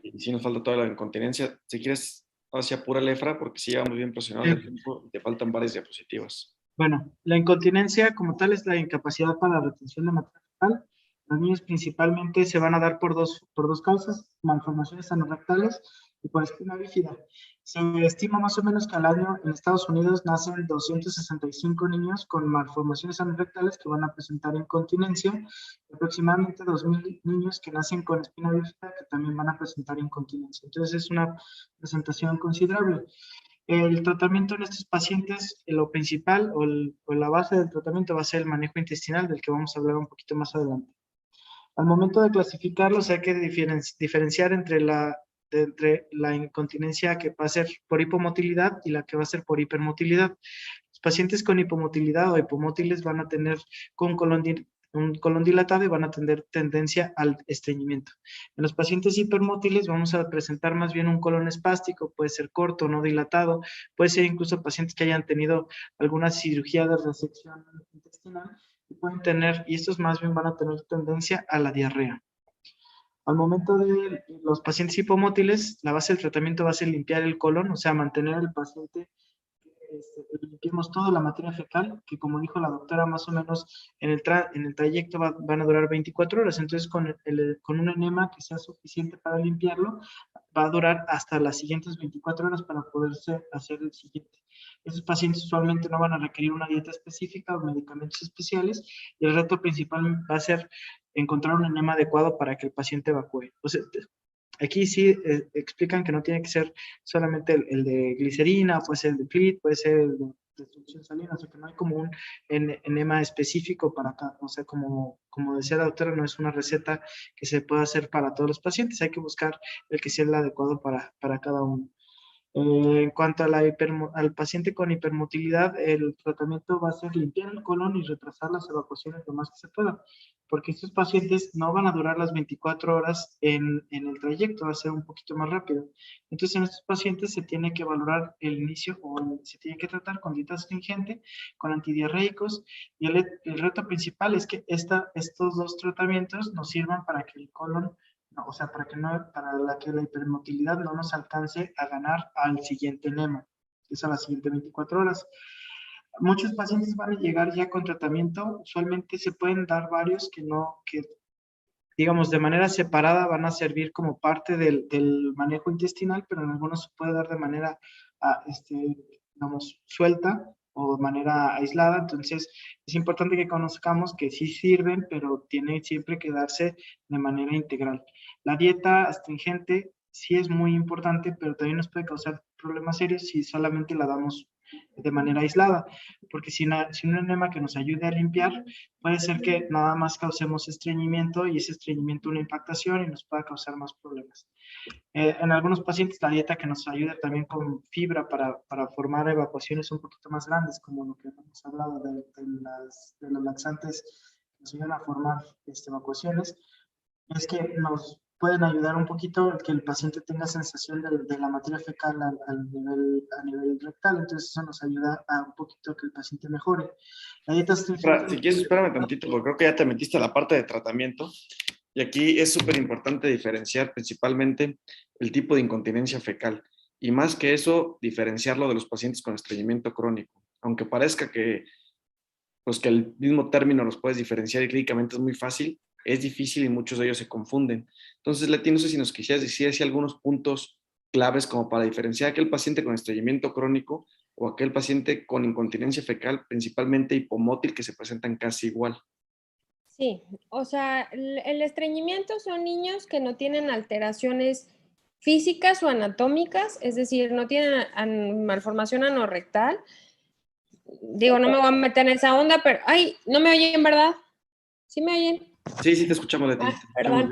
A: Y sí nos falta toda la incontinencia. Si quieres, ahora sí apúrale, Fra, porque sí llevamos bien presionado el tiempo y te faltan varias diapositivas.
B: Bueno, la incontinencia como tal es la incapacidad para la retención de materia fecal. Los niños principalmente se van a dar por dos causas: malformaciones anorrectales y por espina bífida. Se estima más o menos que al año en Estados Unidos nacen 265 niños con malformaciones anorrectales que van a presentar incontinencia, y aproximadamente 2,000 niños que nacen con espina bífida que también van a presentar incontinencia. Entonces es una presentación considerable. El tratamiento en estos pacientes, lo principal o la base del tratamiento va a ser el manejo intestinal, del que vamos a hablar un poquito más adelante. Al momento de clasificarlos hay que diferenciar entre la incontinencia que va a ser por hipomotilidad y la que va a ser por hipermotilidad. Los pacientes con hipomotilidad o hipomótiles van a tener un colon dilatado y van a tener tendencia al estreñimiento. En los pacientes hipermótiles vamos a presentar más bien un colon espástico, puede ser corto, no dilatado, puede ser incluso pacientes que hayan tenido alguna cirugía de resección intestinal y estos más bien van a tener tendencia a la diarrea. Al momento de los pacientes hipomótiles, la base del tratamiento va a ser limpiar el colon, o sea, mantener al paciente, limpiemos toda la materia fecal, que como dijo la doctora, más o menos en el trayecto van a durar 24 horas, entonces con un enema que sea suficiente para limpiarlo, va a durar hasta las siguientes 24 horas para poderse hacer el siguiente. Esos pacientes usualmente no van a requerir una dieta específica o medicamentos especiales, y el reto principal va a ser encontrar un enema adecuado para que el paciente evacúe. O sea, aquí sí explican que no tiene que ser solamente el de glicerina, puede ser el de Clit, puede ser el de solución salina, o sea que no hay como un enema específico para acá, o sea, como decía la doctora, no es una receta que se pueda hacer para todos los pacientes, hay que buscar el que sea el adecuado para cada uno. En cuanto a al paciente con hipermotilidad, el tratamiento va a ser limpiar el colon y retrasar las evacuaciones lo más que se pueda, porque estos pacientes no van a durar las 24 horas en el trayecto, va a ser un poquito más rápido. Entonces, en estos pacientes se tiene que valorar el inicio o se tiene que tratar con dieta astringente, con antidiarreicos, y el reto principal es que estos dos tratamientos nos sirvan para que el colon, no, o sea, para que la hipermotilidad no nos alcance a ganar al siguiente enema, que es a las siguientes 24 horas. Muchos pacientes van a llegar ya con tratamiento, usualmente se pueden dar varios que digamos, de manera separada van a servir como parte del manejo intestinal, pero en algunos se puede dar de manera, digamos, suelta o de manera aislada. Entonces, es importante que conozcamos que sí sirven, pero tiene siempre que darse de manera integral. La dieta astringente sí es muy importante, pero también nos puede causar problemas serios si solamente la damos de manera aislada, porque sin un enema que nos ayude a limpiar, puede ser que nada más causemos estreñimiento y ese estreñimiento una impactación y nos pueda causar más problemas. En algunos pacientes la dieta que nos ayuda también con fibra para formar evacuaciones un poquito más grandes, como lo que hemos hablado de los laxantes que nos ayudan a formar evacuaciones, es que nos pueden ayudar un poquito que el paciente tenga sensación de la materia fecal a nivel rectal, entonces eso nos ayuda a un poquito que el paciente mejore. La dieta astringente...
A: Si quieres, espérame tantito, porque creo que ya te metiste a la parte de tratamiento, y aquí es súper importante diferenciar principalmente el tipo de incontinencia fecal, y más que eso, diferenciarlo de los pacientes con estreñimiento crónico. Aunque parezca que el mismo término los puedes diferenciar y clínicamente es muy fácil, es difícil y muchos de ellos se confunden. Entonces, Leti, no sé si nos quisieras decir si hay algunos puntos claves como para diferenciar aquel paciente con estreñimiento crónico o aquel paciente con incontinencia fecal, principalmente hipomótil, que se presentan casi igual.
C: Sí, o sea, el estreñimiento son niños que no tienen alteraciones físicas o anatómicas, es decir, no tienen malformación anorrectal. Digo, no me voy a meter en esa onda, pero, ay, ¿no me oyen, verdad? ¿Sí me oyen?
A: Sí, sí te escuchamos, Leti.
C: Perdón.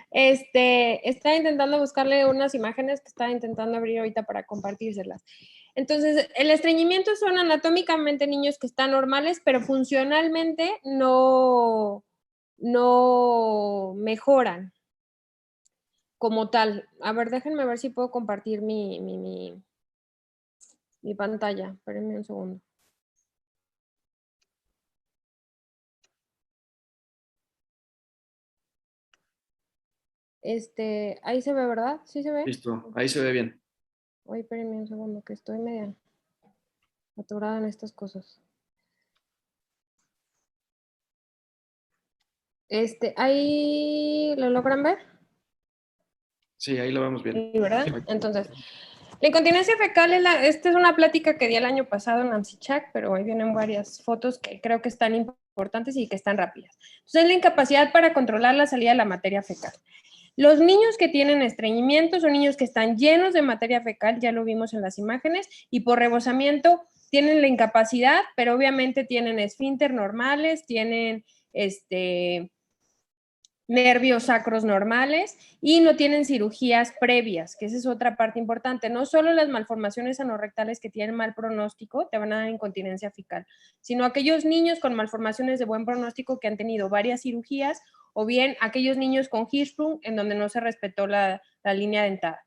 C: Estaba intentando buscarle unas imágenes que estaba intentando abrir ahorita para compartírselas. Entonces, el estreñimiento son anatómicamente niños que están normales, pero funcionalmente no mejoran como tal. A ver, déjenme ver si puedo compartir mi pantalla. Espérenme un segundo. Ahí se ve, ¿verdad? ¿Sí se ve?
A: Listo, ahí se ve bien.
C: Oye, espérenme un segundo, que estoy media atorada en estas cosas. ¿Ahí lo logran ver?
A: Sí, ahí lo vemos bien.
C: Sí, ¿verdad? Entonces, la incontinencia fecal esta es una plática que di el año pasado en AMSICHAC, pero hoy vienen varias fotos que creo que están importantes y que están rápidas. Entonces, es la incapacidad para controlar la salida de la materia fecal. Los niños que tienen estreñimiento son niños que están llenos de materia fecal, ya lo vimos en las imágenes, y por rebosamiento tienen la incapacidad, pero obviamente tienen esfínter normales, tienen nervios sacros normales y no tienen cirugías previas, que esa es otra parte importante. No solo las malformaciones anorrectales que tienen mal pronóstico te van a dar incontinencia fecal, sino aquellos niños con malformaciones de buen pronóstico que han tenido varias cirugías o bien aquellos niños con Hirschsprung en donde no se respetó la línea dentada.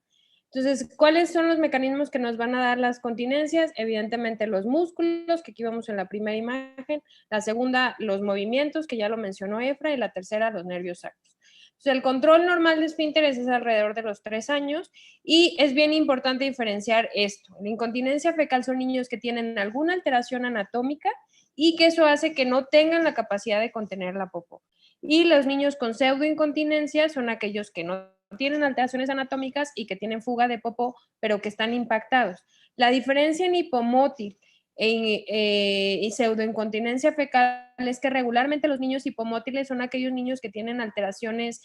C: Entonces, ¿cuáles son los mecanismos que nos van a dar las continencias? Evidentemente los músculos, que aquí vemos en la primera imagen, la segunda, los movimientos, que ya lo mencionó Efra, y la tercera, los nervios sacros. Entonces, el control normal de esfínteres es alrededor de los 3 años y es bien importante diferenciar esto. La incontinencia fecal son niños que tienen alguna alteración anatómica y que eso hace que no tengan la capacidad de contener la popó. Y los niños con pseudoincontinencia son aquellos que no tienen alteraciones anatómicas y que tienen fuga de popó, pero que están impactados. La diferencia en hipomótil y pseudoincontinencia fecal es que regularmente los niños hipomótiles son aquellos niños que tienen alteraciones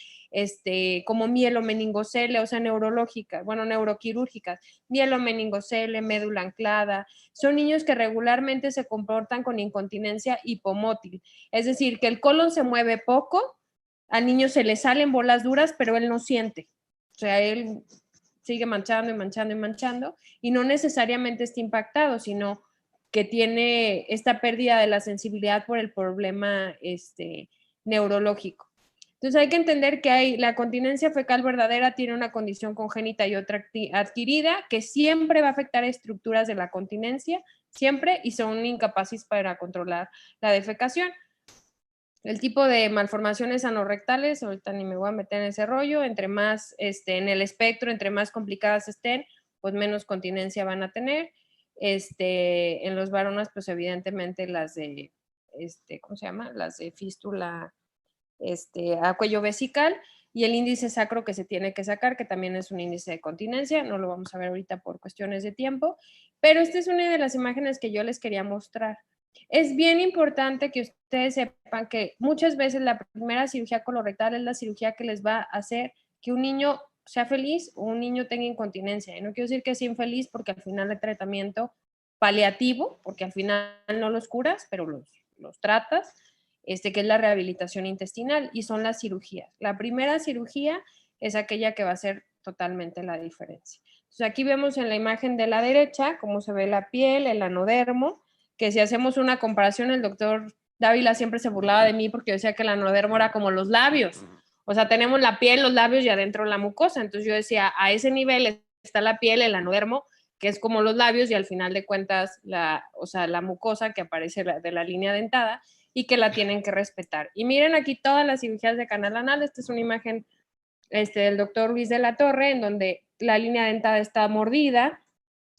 C: como mielomeningocele, o sea, neurológicas, bueno, neuroquirúrgicas, mielomeningocele, médula anclada. Son niños que regularmente se comportan con incontinencia hipomótil, es decir, que el colon se mueve poco, al niño se le salen bolas duras, pero él no siente. O sea, él sigue manchando y manchando y manchando y no necesariamente está impactado, sino que tiene esta pérdida de la sensibilidad por el problema neurológico. Entonces hay que entender que la continencia fecal verdadera tiene una condición congénita y otra adquirida que siempre va a afectar estructuras de la continencia, siempre, y son incapaces para controlar la defecación. El tipo de malformaciones anorrectales, ahorita ni me voy a meter en ese rollo, entre más en el espectro, entre más complicadas estén, pues menos continencia van a tener. En los varones, pues evidentemente las de, ¿cómo se llama? Las de fístula a cuello vesical, y el índice sacro que se tiene que sacar, que también es un índice de continencia, no lo vamos a ver ahorita por cuestiones de tiempo, pero esta es una de las imágenes que yo les quería mostrar. Es bien importante que ustedes sepan que muchas veces la primera cirugía colorectal es la cirugía que les va a hacer que un niño sea feliz o un niño tenga incontinencia. Y no quiero decir que sea infeliz porque al final el tratamiento paliativo, porque al final no los curas, pero los tratas, que es la rehabilitación intestinal, y son las cirugías. La primera cirugía es aquella que va a hacer totalmente la diferencia. Entonces aquí vemos en la imagen de la derecha cómo se ve la piel, el anodermo, que si hacemos una comparación, el doctor Dávila siempre se burlaba de mí porque decía que el anodermo era como los labios. O sea, tenemos la piel, los labios y adentro la mucosa. Entonces yo decía, a ese nivel está la piel, el anodermo, que es como los labios, y al final de cuentas, la mucosa que aparece de la línea dentada y que la tienen que respetar. Y miren aquí todas las cirugías de canal anal. Esta es una imagen del doctor Luis de la Torre, en donde la línea dentada está mordida.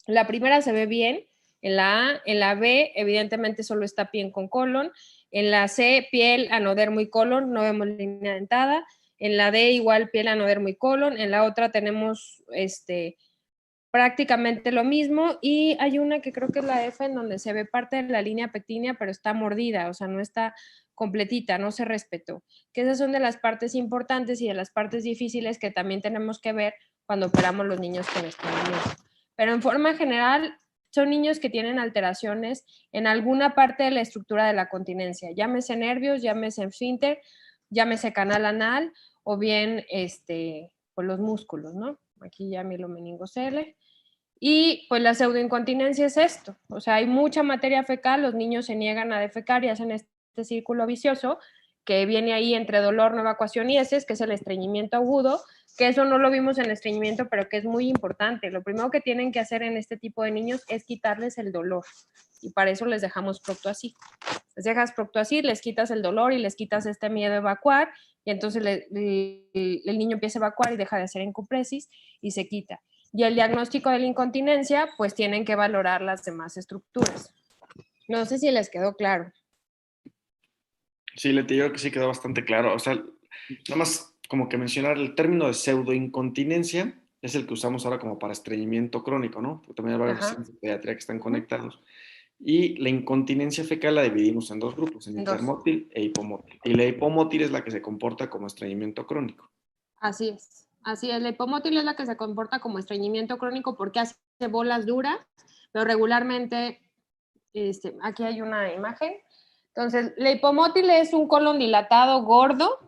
C: La primera se ve bien, en la A, en la B, evidentemente solo está piel con colon, en la C, piel, anodermo y colon, no vemos línea dentada, en la D igual piel, anodermo y colon, en la otra tenemos prácticamente lo mismo, y hay una que creo que es la F, en donde se ve parte de la línea pectínea, pero está mordida, o sea, no está completita, no se respetó. Que esas son de las partes importantes y de las partes difíciles que también tenemos que ver cuando operamos los niños con estreñimiento. Pero en forma general, son niños que tienen alteraciones en alguna parte de la estructura de la continencia, llámese nervios, llámese esfínter, llámese canal anal, o bien pues los músculos, ¿no? Aquí ya mielomeningocele. Y pues la pseudoincontinencia es esto, o sea, hay mucha materia fecal, los niños se niegan a defecar y hacen este círculo vicioso que viene ahí entre dolor, no evacuación y heces, que es el estreñimiento agudo, que eso no lo vimos en el estreñimiento, pero que es muy importante. Lo primero que tienen que hacer en este tipo de niños es quitarles el dolor, y para eso les dejamos Proctoacid. Les dejas Proctoacid, les quitas el dolor y les quitas este miedo a evacuar, y entonces el niño empieza a evacuar y deja de hacer encupresis y se quita. Y el diagnóstico de la incontinencia, pues tienen que valorar las demás estructuras. No sé si les quedó claro.
A: Sí, Leti, yo creo que sí quedó bastante claro. O sea, nada más como que mencionar el término de pseudoincontinencia es el que usamos ahora como para estreñimiento crónico, ¿no? Porque también hay varias sesiones de pediatría que están conectados. Y la incontinencia fecal la dividimos en dos grupos, en hipermótil e hipomótil. Y la hipomótil es la que se comporta como estreñimiento crónico.
C: Así es. Así es, la hipomótil es la que se comporta como estreñimiento crónico porque hace bolas duras, pero regularmente, aquí hay una imagen. Entonces, la hipomótil es un colon dilatado gordo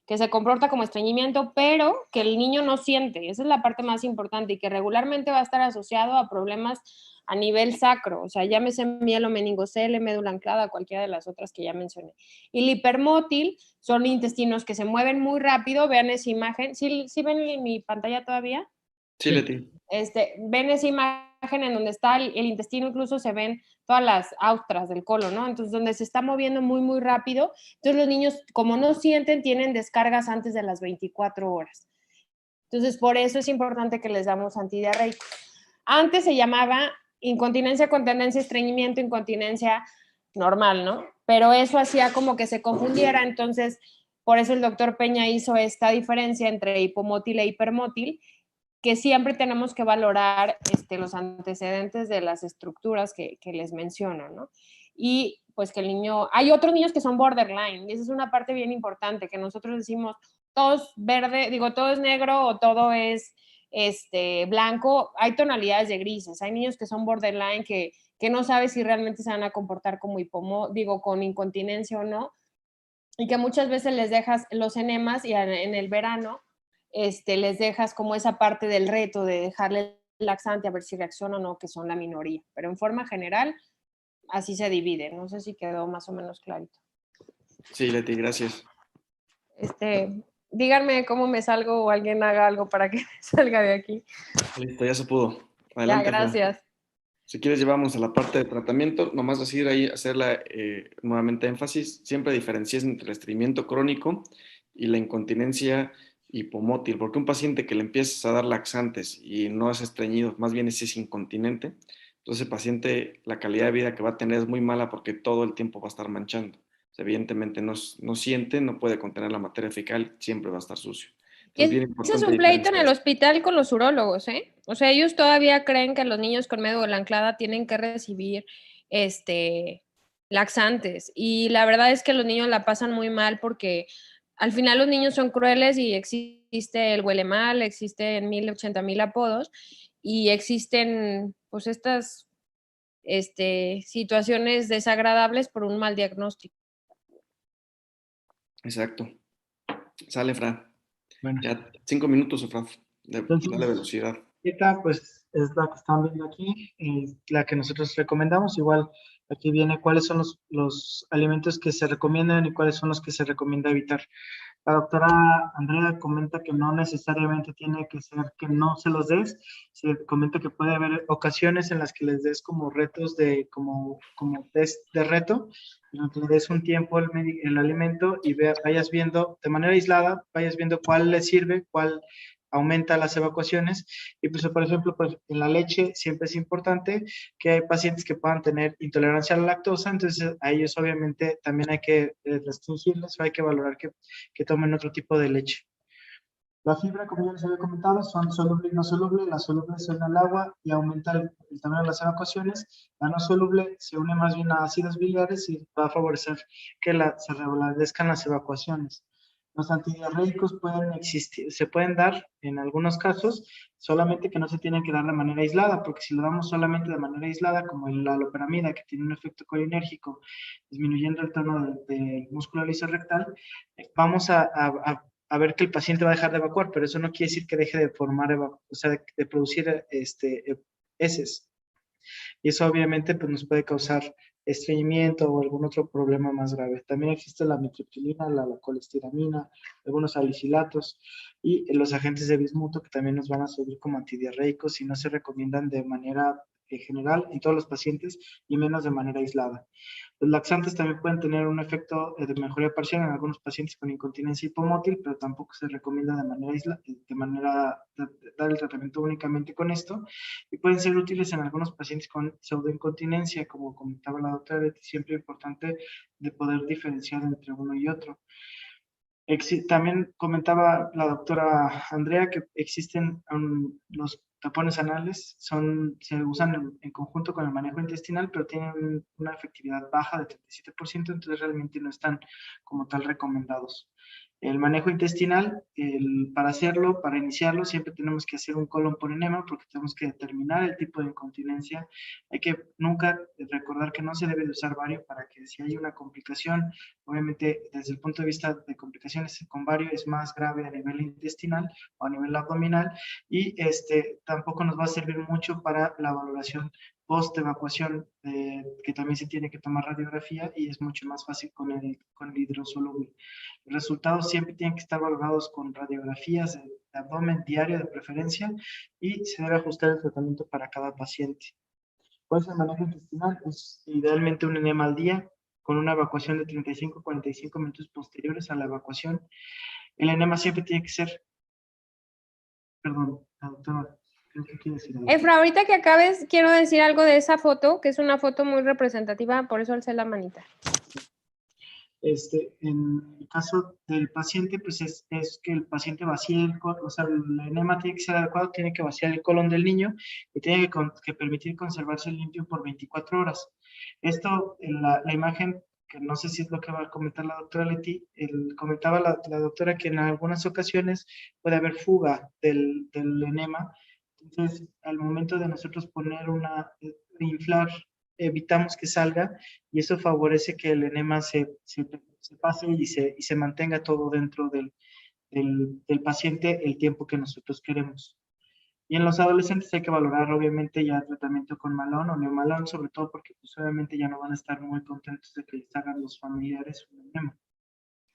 C: que se comporta como estreñimiento, pero que el niño no siente. Esa es la parte más importante y que regularmente va a estar asociado a problemas a nivel sacro, o sea, llámese mielomeningocele, médula anclada, cualquiera de las otras que ya mencioné. Y el hipermótil son intestinos que se mueven muy rápido. Vean esa imagen. ¿Sí ven mi pantalla todavía?
A: Sí, Leti.
C: Ven esa imagen en donde está el intestino, incluso se ven todas las austras del colon, ¿no? Entonces, donde se está moviendo muy, muy rápido. Entonces, los niños, como no sienten, tienen descargas antes de las 24 horas. Entonces, por eso es importante que les damos antidiarreicos. Antes se llamaba incontinencia con tendencia a estreñimiento, incontinencia normal, ¿no? Pero eso hacía como que se confundiera, entonces, por eso el doctor Peña hizo esta diferencia entre hipomótil e hipermótil, que siempre tenemos que valorar los antecedentes de las estructuras que les menciono, ¿no? Y pues que el niño, hay otros niños que son borderline, y esa es una parte bien importante, que nosotros decimos, todo es verde, digo, todo es negro o todo es blanco, hay tonalidades de grises, hay niños que son borderline que no sabes si realmente se van a comportar como con incontinencia o no, y que muchas veces les dejas los enemas y en el verano les dejas como esa parte del reto de dejarle el laxante a ver si reacciona o no, que son la minoría. Pero en forma general, así se divide. No sé si quedó más o menos clarito.
A: Sí, Leti, gracias.
C: Díganme cómo me salgo o alguien haga algo para que me salga de aquí.
A: Listo, ya se pudo. Adelante.
C: Ya, gracias.
A: Si quieres, llevamos a la parte de tratamiento, nomás decir ahí, hacerla nuevamente énfasis, siempre diferencias entre el estreñimiento crónico y la incontinencia hipomótil, porque un paciente que le empiezas a dar laxantes y no es estreñido, más bien es incontinente, entonces el paciente, la calidad de vida que va a tener es muy mala porque todo el tiempo va a estar manchando. O sea, evidentemente no siente, no puede contener la materia fecal, siempre va a estar sucio.
C: Ese es un pleito en el hospital con los urólogos, ¿eh? O sea, ellos todavía creen que los niños con médula anclada tienen que recibir laxantes. Y la verdad es que los niños la pasan muy mal porque al final los niños son crueles y existe el huele mal, existen 1080,000 apodos y existen pues estas situaciones desagradables por un mal diagnóstico.
A: Exacto. Sale, Fran.
B: Bueno.
A: Ya 5 minutos, Fran, de velocidad.
B: Esta pues es la que están viendo aquí, la que nosotros recomendamos. Igual aquí viene cuáles son los alimentos que se recomiendan y cuáles son los que se recomienda evitar. La doctora Andrea comenta que no necesariamente tiene que ser que no se los des. Se comenta que puede haber ocasiones en las que les des como retos como test de reto, en el que le des un tiempo el alimento y vayas viendo de manera aislada, vayas viendo cuál le sirve, cuál aumenta las evacuaciones. Y pues, por ejemplo, pues en la leche siempre es importante que hay pacientes que puedan tener intolerancia a la lactosa, entonces a ellos obviamente también hay que restringirles o hay que valorar que tomen otro tipo de leche. La fibra, como ya les había comentado, son soluble y no soluble. La soluble se une al agua y aumenta el tamaño de las evacuaciones. La no soluble se une más bien a ácidos biliares y va a favorecer que se reblandezcan las evacuaciones. Los antidiarreicos pueden existir, se pueden dar en algunos casos, solamente que no se tienen que dar de manera aislada, porque si lo damos solamente de manera aislada, como la loperamida, que tiene un efecto colinérgico, disminuyendo el tono del músculo liso rectal, vamos a ver que el paciente va a dejar de evacuar, pero eso no quiere decir que deje de formar, o sea, de producir heces. Y eso obviamente pues, nos puede causar estreñimiento o algún otro problema más grave. También existe la mitriptilina, la colestiramina, algunos salicilatos y los agentes de bismuto que también nos van a servir como antidiarreicos y no se recomiendan de manera general en todos los pacientes y menos de manera aislada. Los laxantes también pueden tener un efecto de mejoría parcial en algunos pacientes con incontinencia hipomótil, pero tampoco se recomienda dar el tratamiento únicamente con esto, y pueden ser útiles en algunos pacientes con pseudoincontinencia, como comentaba la doctora Leti, siempre importante de poder diferenciar entre uno y otro. También comentaba la doctora Andrea que existen los tapones anales, se usan en conjunto con el manejo intestinal, pero tienen una efectividad baja de 37%, entonces realmente no están como tal recomendados. El manejo intestinal, para hacerlo, para iniciarlo, siempre tenemos que hacer un colon por enema porque tenemos que determinar el tipo de incontinencia. Hay que nunca recordar que no se debe de usar bario para que si hay una complicación, obviamente desde el punto de vista de complicaciones con bario es más grave a nivel intestinal o a nivel abdominal y tampoco nos va a servir mucho para la valoración post evacuación, que también se tiene que tomar radiografía y es mucho más fácil con el hidrosoluble. Los resultados siempre tienen que estar valorados con radiografías abdomen diario de preferencia y se debe ajustar el tratamiento para cada paciente. ¿Cuál es el manejo intestinal? Es idealmente un enema al día con una evacuación de 35 a 45 minutos posteriores a la evacuación. El enema siempre tiene que ser... Perdón, la doctora, creo que quiere decir algo.
C: Efra, ahorita que acabes, quiero decir algo de esa foto, que es una foto muy representativa, por eso alcé la manita.
B: En el caso del paciente, pues es que el paciente vacíe el colon, o sea, el enema tiene que ser adecuado, tiene que vaciar el colon del niño y tiene que permitir conservarse limpio por 24 horas. Esto, la imagen, que no sé si es lo que va a comentar la doctora Leti, comentaba la doctora que en algunas ocasiones puede haber fuga del enema. Entonces, al momento de nosotros poner inflar, evitamos que salga y eso favorece que el enema se pase y se mantenga todo dentro del paciente el tiempo que nosotros queremos. Y en los adolescentes hay que valorar obviamente ya tratamiento con malón o neomalón, sobre todo porque pues obviamente ya no van a estar muy contentos de que les hagan los familiares un enema.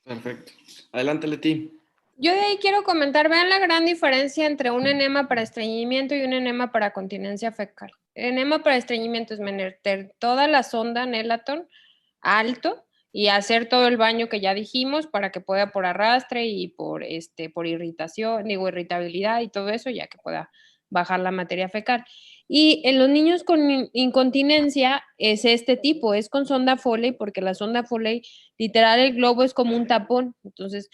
A: Perfecto. Adelante, Leti.
C: Yo de ahí quiero comentar, vean la gran diferencia entre un enema para estreñimiento y un enema para continencia fecal. El enema para estreñimiento es meter toda la sonda Nelaton alto y hacer todo el baño que ya dijimos para que pueda por arrastre y por irritación, irritabilidad y todo eso, ya que pueda bajar la materia fecal. Y en los niños con incontinencia es este tipo, es con sonda Foley, porque la sonda Foley, literal, el globo es como un tapón. Entonces,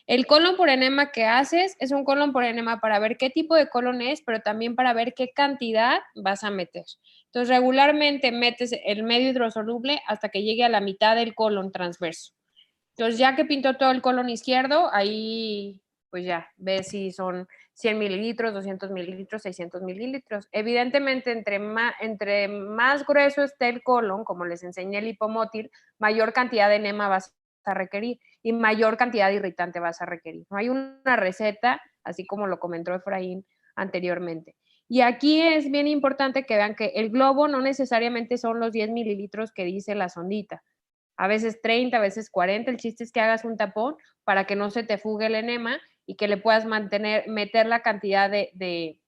C: el colon por enema que haces es un colon por enema para ver qué tipo de colon es, pero también para ver qué cantidad vas a meter. Entonces, regularmente metes el medio hidrosoluble hasta que llegue a la mitad del colon transverso. Entonces, ya que pintó todo el colon izquierdo, ahí pues ya ves si son 100 mililitros, 200 mililitros, 600 mililitros. Evidentemente, entre más grueso esté el colon, como les enseñé el hipomótil, mayor cantidad de enema vas a requerir y mayor cantidad de irritante vas a requerir. No hay una receta, así como lo comentó Efraín anteriormente. Y aquí es bien importante que vean que el globo no necesariamente son los 10 mililitros que dice la sondita. A veces 30, a veces 40. El chiste es que hagas un tapón para que no se te fugue el enema y que le puedas meter la cantidad de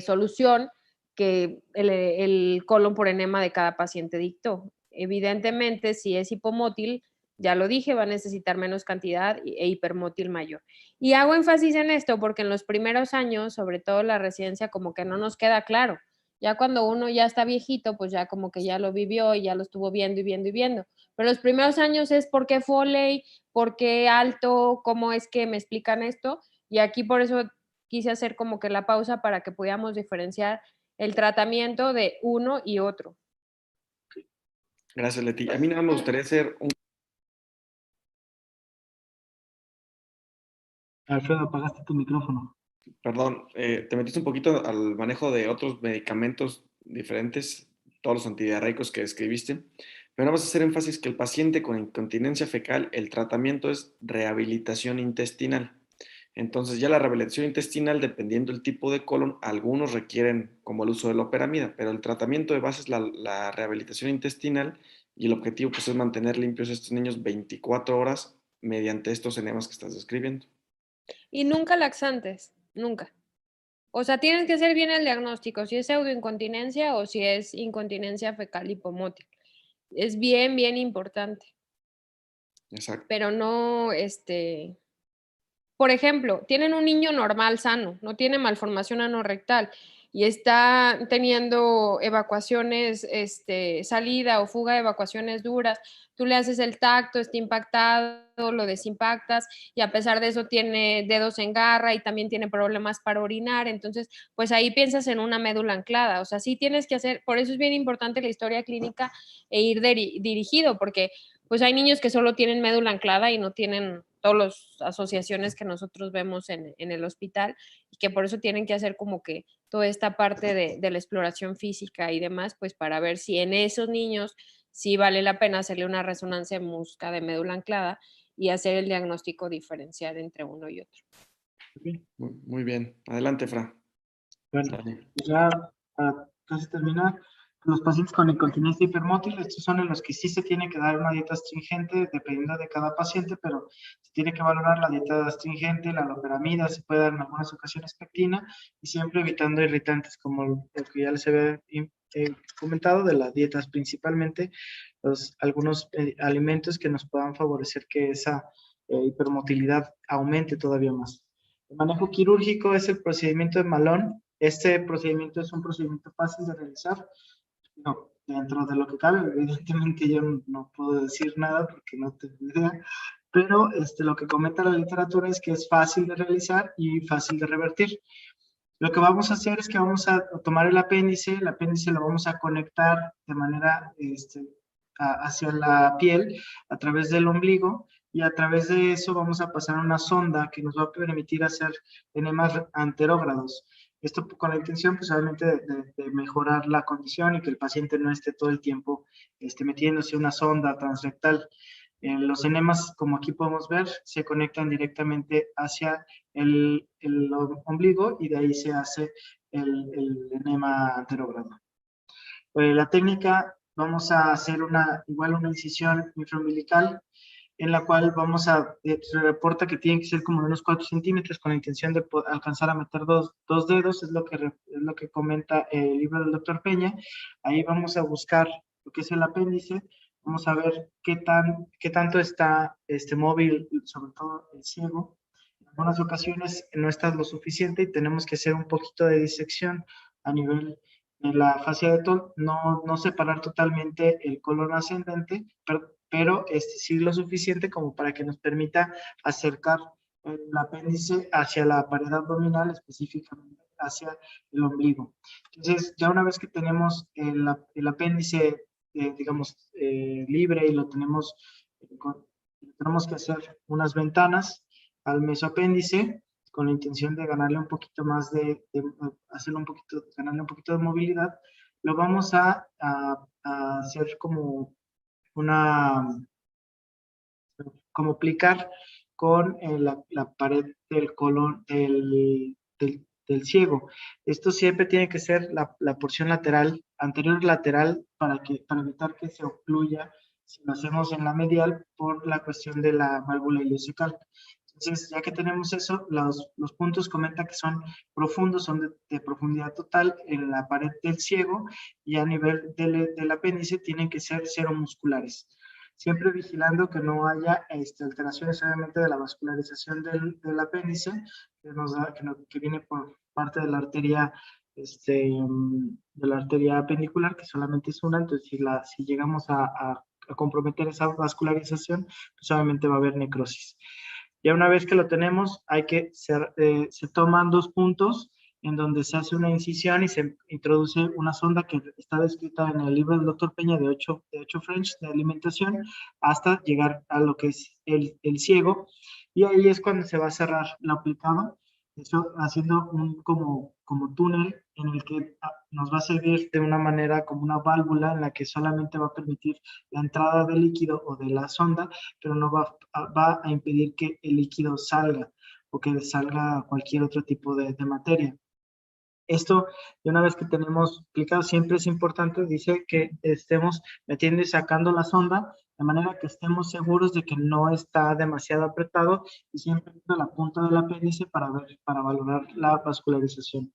C: solución que el colon por enema de cada paciente dictó. Evidentemente, si es hipomótil, ya lo dije, va a necesitar menos cantidad e hipermótil mayor. Y hago énfasis en esto porque en los primeros años, sobre todo la residencia, como que no nos queda claro. Ya cuando uno ya está viejito, pues ya como que ya lo vivió y ya lo estuvo viendo y viendo y viendo. Pero los primeros años es por qué Foley, por qué alto, cómo es que me explican esto. Y aquí por eso quise hacer como que la pausa para que pudiéramos diferenciar el tratamiento de uno y otro.
A: Gracias, Leti. A mí nada me gustaría hacer un...
B: Alfredo, apagaste tu micrófono.
A: Perdón, te metiste un poquito al manejo de otros medicamentos diferentes, todos los antidiarreicos que describiste, pero nada más hacer énfasis que el paciente con incontinencia fecal, el tratamiento es rehabilitación intestinal. Entonces ya la rehabilitación intestinal, dependiendo del tipo de colon, algunos requieren como el uso de loperamida, pero el tratamiento de base es la rehabilitación intestinal y el objetivo pues, es mantener limpios a estos niños 24 horas mediante estos enemas que estás describiendo.
C: Y nunca laxantes, nunca. O sea, tienes que hacer bien el diagnóstico, si es pseudoincontinencia o si es incontinencia fecal hipomótil. Es bien, bien importante.
A: Exacto.
C: Pero no, por ejemplo, tienen un niño normal, sano, no tiene malformación anorrectal y está teniendo evacuaciones, salida o fuga de evacuaciones duras, tú le haces el tacto, está impactado, lo desimpactas y a pesar de eso tiene dedos en garra y también tiene problemas para orinar, entonces pues ahí piensas en una médula anclada, o sea, sí tienes que hacer, por eso es bien importante la historia clínica e ir dirigido, porque pues hay niños que solo tienen médula anclada y no tienen todas las asociaciones que nosotros vemos en el hospital y que por eso tienen que hacer como que toda esta parte de la exploración física y demás, pues para ver si en esos niños sí vale la pena hacerle una resonancia musca de médula anclada y hacer el diagnóstico diferencial entre uno y otro.
A: Muy bien. Adelante, Fra.
B: Bueno, ya para casi terminar, Los pacientes con incontinencia hipermótil, estos son en los que sí se tiene que dar una dieta astringente, dependiendo de cada paciente, pero se tiene que valorar la dieta astringente, la loperamida, se puede dar en algunas ocasiones pectina, y siempre evitando irritantes, como lo que ya les había comentado, de las dietas principalmente, algunos alimentos que nos puedan favorecer que esa hipermotilidad aumente todavía más. El manejo quirúrgico es el procedimiento de Malone. Este procedimiento es un procedimiento fácil de realizar. No, dentro de lo que cabe, evidentemente yo no puedo decir nada porque no tengo idea, pero lo que comenta la literatura es que es fácil de realizar y fácil de revertir. Lo que vamos a hacer es que vamos a tomar el apéndice lo vamos a conectar de manera hacia la piel a través del ombligo, y a través de eso vamos a pasar una sonda que nos va a permitir hacer enemas anterógrados. Esto con la intención, pues, obviamente, de mejorar la condición y que el paciente no esté todo el tiempo metiéndose una sonda transrectal. Los enemas, como aquí podemos ver, se conectan directamente hacia el ombligo, y de ahí se hace el enema anterógrado. La técnica, vamos a hacer igual una incisión infraumbilical, en la cual se reporta que tiene que ser como de unos 4 centímetros, con la intención de alcanzar a meter dos dedos, es lo que comenta el libro del doctor Peña. Ahí vamos a buscar lo que es el apéndice, vamos a ver qué tanto está móvil, sobre todo el ciego. En algunas ocasiones no está lo suficiente y tenemos que hacer un poquito de disección a nivel de la fascia de Toll, no separar totalmente el colon ascendente, pero sí lo suficiente como para que nos permita acercar el apéndice hacia la pared abdominal, específicamente hacia el ombligo. Entonces, ya una vez que tenemos el apéndice, libre, y lo tenemos que hacer unas ventanas al mesoapéndice, con la intención de ganarle un poquito más ganarle un poquito de movilidad. Lo vamos a hacer como aplicar con la pared del colon del ciego. Esto siempre tiene que ser la porción lateral, anterior lateral, para evitar que se ocluya si lo hacemos en la medial por la cuestión de la válvula ileocecal. Entonces, ya que tenemos eso, los puntos comenta que son profundos, son de profundidad total en la pared del ciego, y a nivel del apéndice tienen que ser seromusculares. Siempre vigilando que no haya alteraciones, obviamente, de la vascularización del apéndice, que viene por parte de la arteria, apendicular, que solamente es una. Entonces, si llegamos a comprometer esa vascularización, pues obviamente va a haber necrosis. Ya una vez que lo tenemos, se toman 2 puntos en donde se hace una incisión y se introduce una sonda que está descrita en el libro del doctor Peña de 8 French de alimentación, hasta llegar a lo que es el ciego, y ahí es cuando se va a cerrar la aplicada, eso haciendo como túnel en el que nos va a servir de una manera como una válvula, en la que solamente va a permitir la entrada del líquido o de la sonda, pero no va a impedir que el líquido salga, o que salga cualquier otro tipo de materia. Esto, de una vez que tenemos aplicado, siempre es importante, dice, que estemos metiendo y sacando la sonda, de manera que estemos seguros de que no está demasiado apretado, y siempre la punta del apéndice para valorar la vascularización.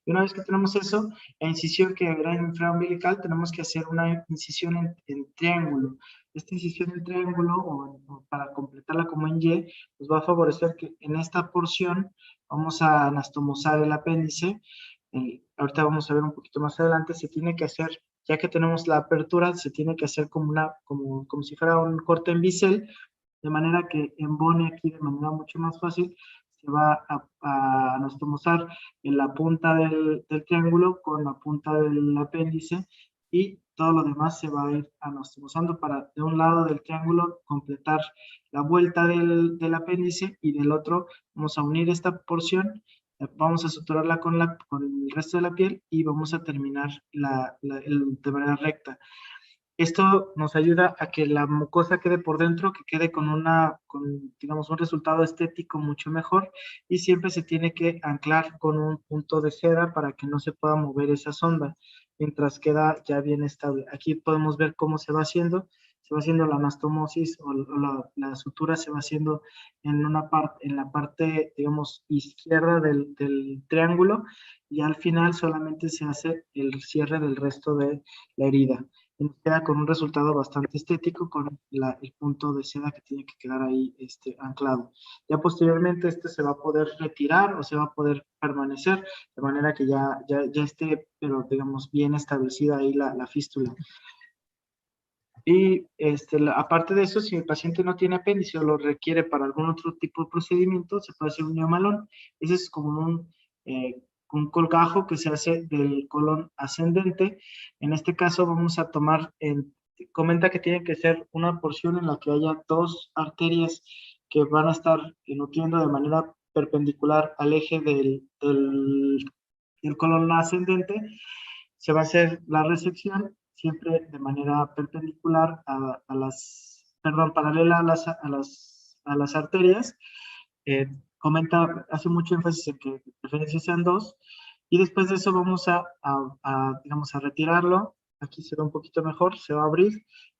B: Y una vez que tenemos eso, la incisión que era infraumbilical, tenemos que hacer una incisión en triángulo. Esta incisión en triángulo, o para completarla como en Y, nos va a favorecer que en esta porción vamos a anastomosar el apéndice. Ahorita vamos a ver un poquito más adelante. Se tiene que hacer, ya que tenemos la apertura, se tiene que hacer como si fuera un corte en bisel, de manera que embone aquí de manera mucho más fácil. Se va a anastomosar en la punta del triángulo con la punta del apéndice, y todo lo demás se va a ir anastomosando para, de un lado del triángulo, completar la vuelta del apéndice, y del otro vamos a unir esta porción, vamos a suturarla con el resto de la piel, y vamos a terminar de manera recta. Esto nos ayuda a que la mucosa quede por dentro, que quede con digamos, un resultado estético mucho mejor, y siempre se tiene que anclar con un punto de cera para que no se pueda mover esa sonda. mientras queda ya bien estable. Aquí podemos ver cómo se va haciendo la anastomosis o la sutura se va haciendo en la parte, digamos, izquierda del triángulo, y al final solamente se hace el cierre del resto de la herida. Y nos queda con un resultado bastante estético, con el punto de seda que tiene que quedar ahí anclado. Ya posteriormente se va a poder retirar o se va a poder permanecer, de manera que ya esté, pero digamos, bien establecida ahí la fístula. Y aparte de eso, si el paciente no tiene apéndice o lo requiere para algún otro tipo de procedimiento, se puede hacer un neomalón. Ese es como un colgajo que se hace del colon ascendente. En este caso vamos a tomar, comenta que tiene que ser una porción en la que haya 2 arterias que van a estar nutriendo de manera perpendicular al eje del colon ascendente. Se va a hacer la resección siempre de manera perpendicular paralela a las arterias. Hace mucho énfasis en que de preferencia sean 2, y después de eso vamos digamos, a retirarlo. Aquí se ve un poquito mejor, se va a abrir,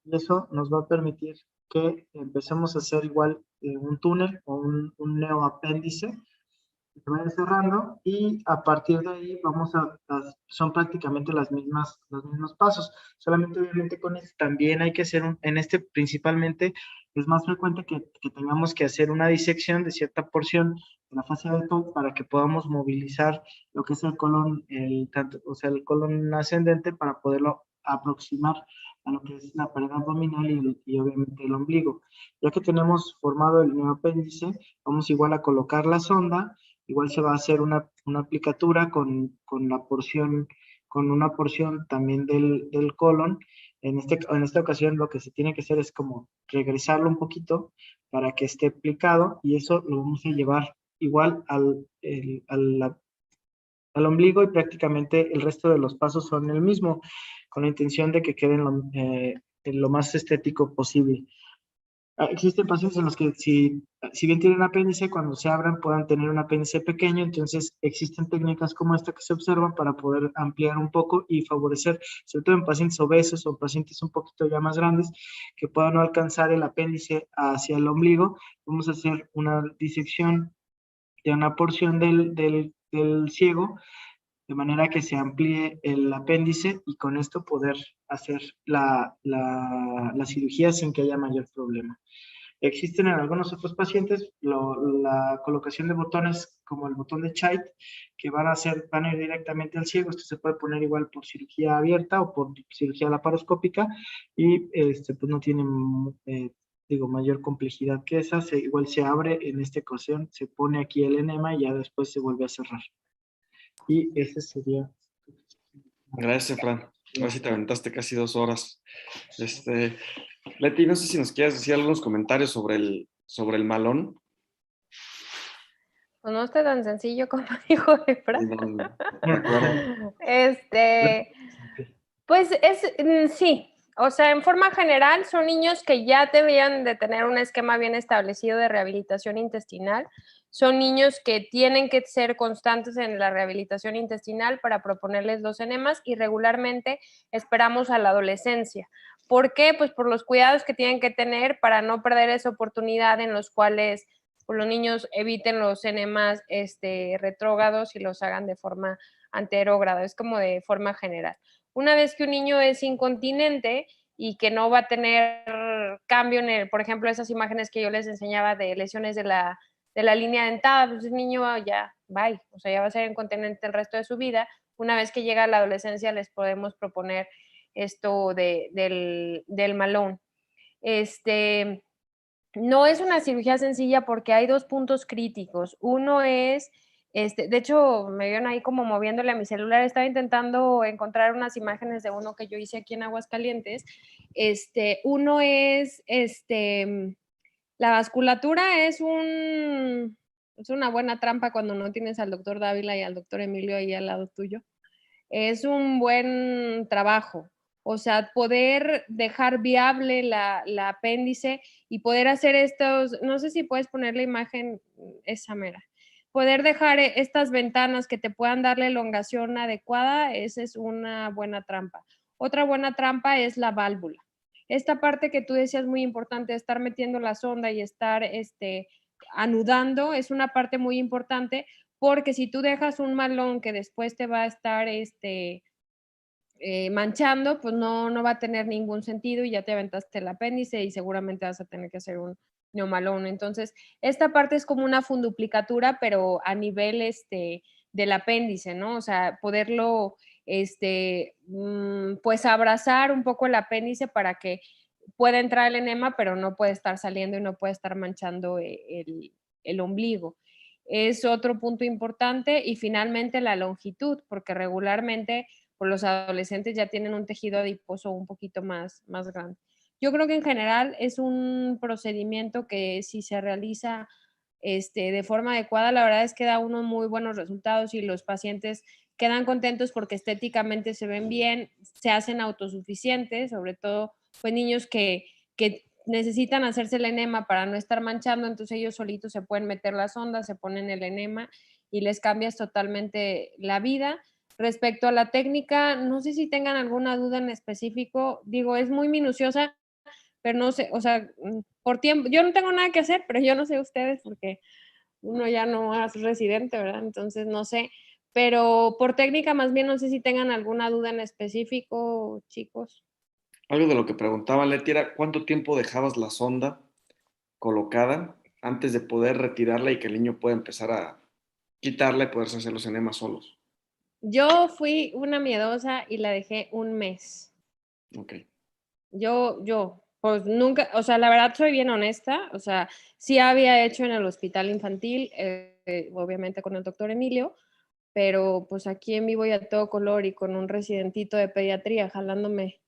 B: y eso nos va a permitir que empecemos a hacer igual un túnel o un neoapéndice, se vaya cerrando, y a partir de ahí son prácticamente los mismos pasos, solamente obviamente con esto también hay que hacer, principalmente es más frecuente que tengamos que hacer una disección de cierta porción de la fascia del top para que podamos movilizar lo que es el colon, o sea, el colon ascendente, para poderlo aproximar a lo que es la pared abdominal y obviamente el ombligo. Ya que tenemos formado el neoapéndice, vamos igual a colocar la sonda. Igual se va a hacer una aplicatura con una porción también del colon. En esta ocasión lo que se tiene que hacer es como regresarlo un poquito para que esté aplicado, y eso lo vamos a llevar igual al ombligo, y prácticamente el resto de los pasos son el mismo, con la intención de que queden lo más estético posible. Existen pacientes en los que si bien tienen apéndice, cuando se abran puedan tener un apéndice pequeño, entonces existen técnicas como esta que se observan para poder ampliar un poco y favorecer, sobre todo en pacientes obesos o pacientes un poquito ya más grandes, que puedan no alcanzar el apéndice hacia el ombligo. Vamos a hacer una disección de una porción del ciego, de manera que se amplíe el apéndice, y con esto poder hacer la cirugía sin que haya mayor problema. Existen en algunos otros pacientes la colocación de botones como el botón de Chait, que van a ir directamente al ciego. Esto se puede poner igual por cirugía abierta o por cirugía laparoscópica, y pues no tiene mayor complejidad que esa. Igual se abre en esta ocasión, se pone aquí el enema y ya después se vuelve a cerrar. Y ese sería.
A: Gracias, Fran. Ahora sí te aventaste casi 2 horas. Leti, no sé si nos quieres decir algunos comentarios sobre el malón.
C: Pues no está tan sencillo como dijo Efra.
A: No, de acuerdo.
C: Pues sí, o sea, en forma general son niños que ya deberían de tener un esquema bien establecido de rehabilitación intestinal. Son niños que tienen que ser constantes en la rehabilitación intestinal para proponerles los enemas, y regularmente esperamos a la adolescencia. ¿Por qué? Pues por los cuidados que tienen que tener para no perder esa oportunidad en los cuales pues, los niños eviten los enemas retrógrados y los hagan de forma anterógrada. Es como de forma general. Una vez que un niño es incontinente y que no va a tener cambio por ejemplo, esas imágenes que yo les enseñaba de lesiones de la línea dentada, pues el niño ya, bye, o sea, ya va a ser incontinente el resto de su vida. Una vez que llega a la adolescencia les podemos proponer esto del malón. No es una cirugía sencilla porque hay 2 puntos críticos. Uno es, de hecho, me vieron ahí como moviéndole a mi celular, estaba intentando encontrar unas imágenes de uno que yo hice aquí en Aguascalientes. Uno es, la vasculatura es una buena trampa cuando no tienes al doctor Dávila y al doctor Emilio ahí al lado tuyo. Es un buen trabajo. O sea, poder dejar viable la apéndice y poder hacer estos, no sé si puedes poner la imagen esa mera, poder dejar estas ventanas que te puedan dar la elongación adecuada, esa es una buena trampa. Otra buena trampa es la válvula. Esta parte que tú decías muy importante, estar metiendo la sonda y estar anudando, es una parte muy importante, porque si tú dejas un malón que después te va a estar manchando, pues no va a tener ningún sentido y ya te aventaste el apéndice y seguramente vas a tener que hacer un neomalón. Entonces, esta parte es como una funduplicatura, pero a nivel del apéndice, ¿no? O sea, poderlo pues abrazar un poco el apéndice para que pueda entrar el enema, pero no puede estar saliendo y no puede estar manchando el ombligo. Es otro punto importante. Y finalmente la longitud, porque regularmente pues, los adolescentes ya tienen un tejido adiposo un poquito más grande. Yo creo que en general es un procedimiento que si se realiza de forma adecuada, la verdad es que da unos muy buenos resultados y los pacientes quedan contentos porque estéticamente se ven bien, se hacen autosuficientes, sobre todo pues niños que necesitan hacerse el enema para no estar manchando, entonces ellos solitos se pueden meter la sonda, se ponen el enema y les cambias totalmente la vida. Respecto a la técnica, no sé si tengan alguna duda en específico, digo, es muy minuciosa, pero no sé, o sea, por tiempo, yo no tengo nada que hacer, pero yo no sé ustedes porque uno ya no es residente, ¿verdad? Entonces no sé, pero por técnica más bien no sé si tengan alguna duda en específico, chicos.
A: Algo de lo que preguntaba Leti era cuánto tiempo dejabas la sonda colocada antes de poder retirarla y que el niño pueda empezar a quitarla y poderse hacer los enemas solos.
C: Yo fui una miedosa y la dejé un mes.
A: Ok.
C: Pues nunca, o sea, la verdad soy bien honesta, o sea, sí había hecho en el hospital infantil, obviamente con el doctor Emilio, pero pues aquí en vivo y a todo color y con un residentito de pediatría jalándome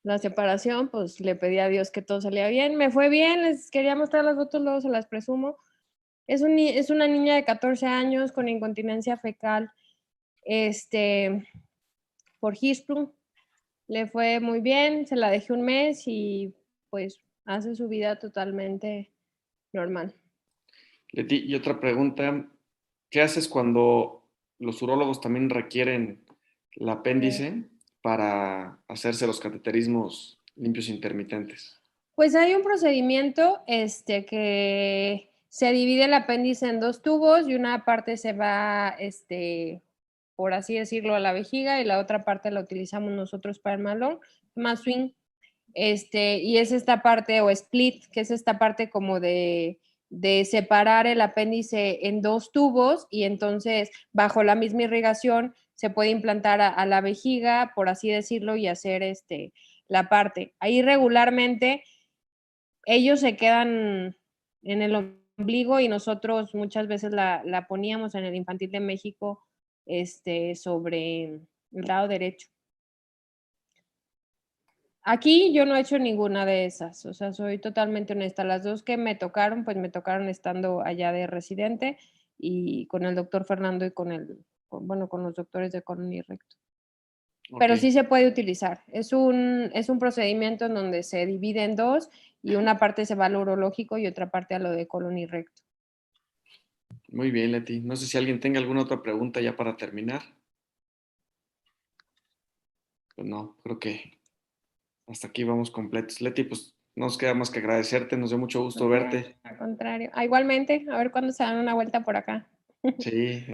C: la separación, pues le pedí a Dios que todo salía bien. Me fue bien, les quería mostrar las fotos, luego se las presumo. Es una niña de 14 años con incontinencia fecal, por Hirschsprung. Le fue muy bien, se la dejé un mes y pues hace su vida totalmente normal.
A: Leti, y otra pregunta, ¿qué haces cuando los urólogos también requieren el apéndice para hacerse los cateterismos limpios intermitentes?
C: Pues hay un procedimiento que se divide el apéndice en dos tubos y una parte se va, por así decirlo, a la vejiga y la otra parte la utilizamos nosotros para el malón, más swing. Y es esta parte, o split, que es esta parte como de separar el apéndice en dos tubos y entonces bajo la misma irrigación se puede implantar a la vejiga, por así decirlo, y hacer la parte. Ahí regularmente ellos se quedan en el ombligo y nosotros muchas veces la poníamos en el infantil de México sobre el lado derecho. Aquí yo no he hecho ninguna de esas, o sea, soy totalmente honesta. Las dos que me tocaron, pues me tocaron estando allá de residente y con el doctor Fernando y con los doctores de colon y recto. Pero
A: Ok,
C: sí se puede utilizar. Es un procedimiento en donde se divide en dos y una parte se va al urológico y otra parte a lo de colon y recto.
A: muy bien, Leti. No sé si alguien tenga alguna otra pregunta ya para terminar. Pues no, creo que hasta aquí vamos completos. Leti, pues no nos queda más que agradecerte, nos dio mucho gusto verte.
C: Al contrario. Igualmente, a ver cuándo se dan una vuelta por acá.
A: Sí.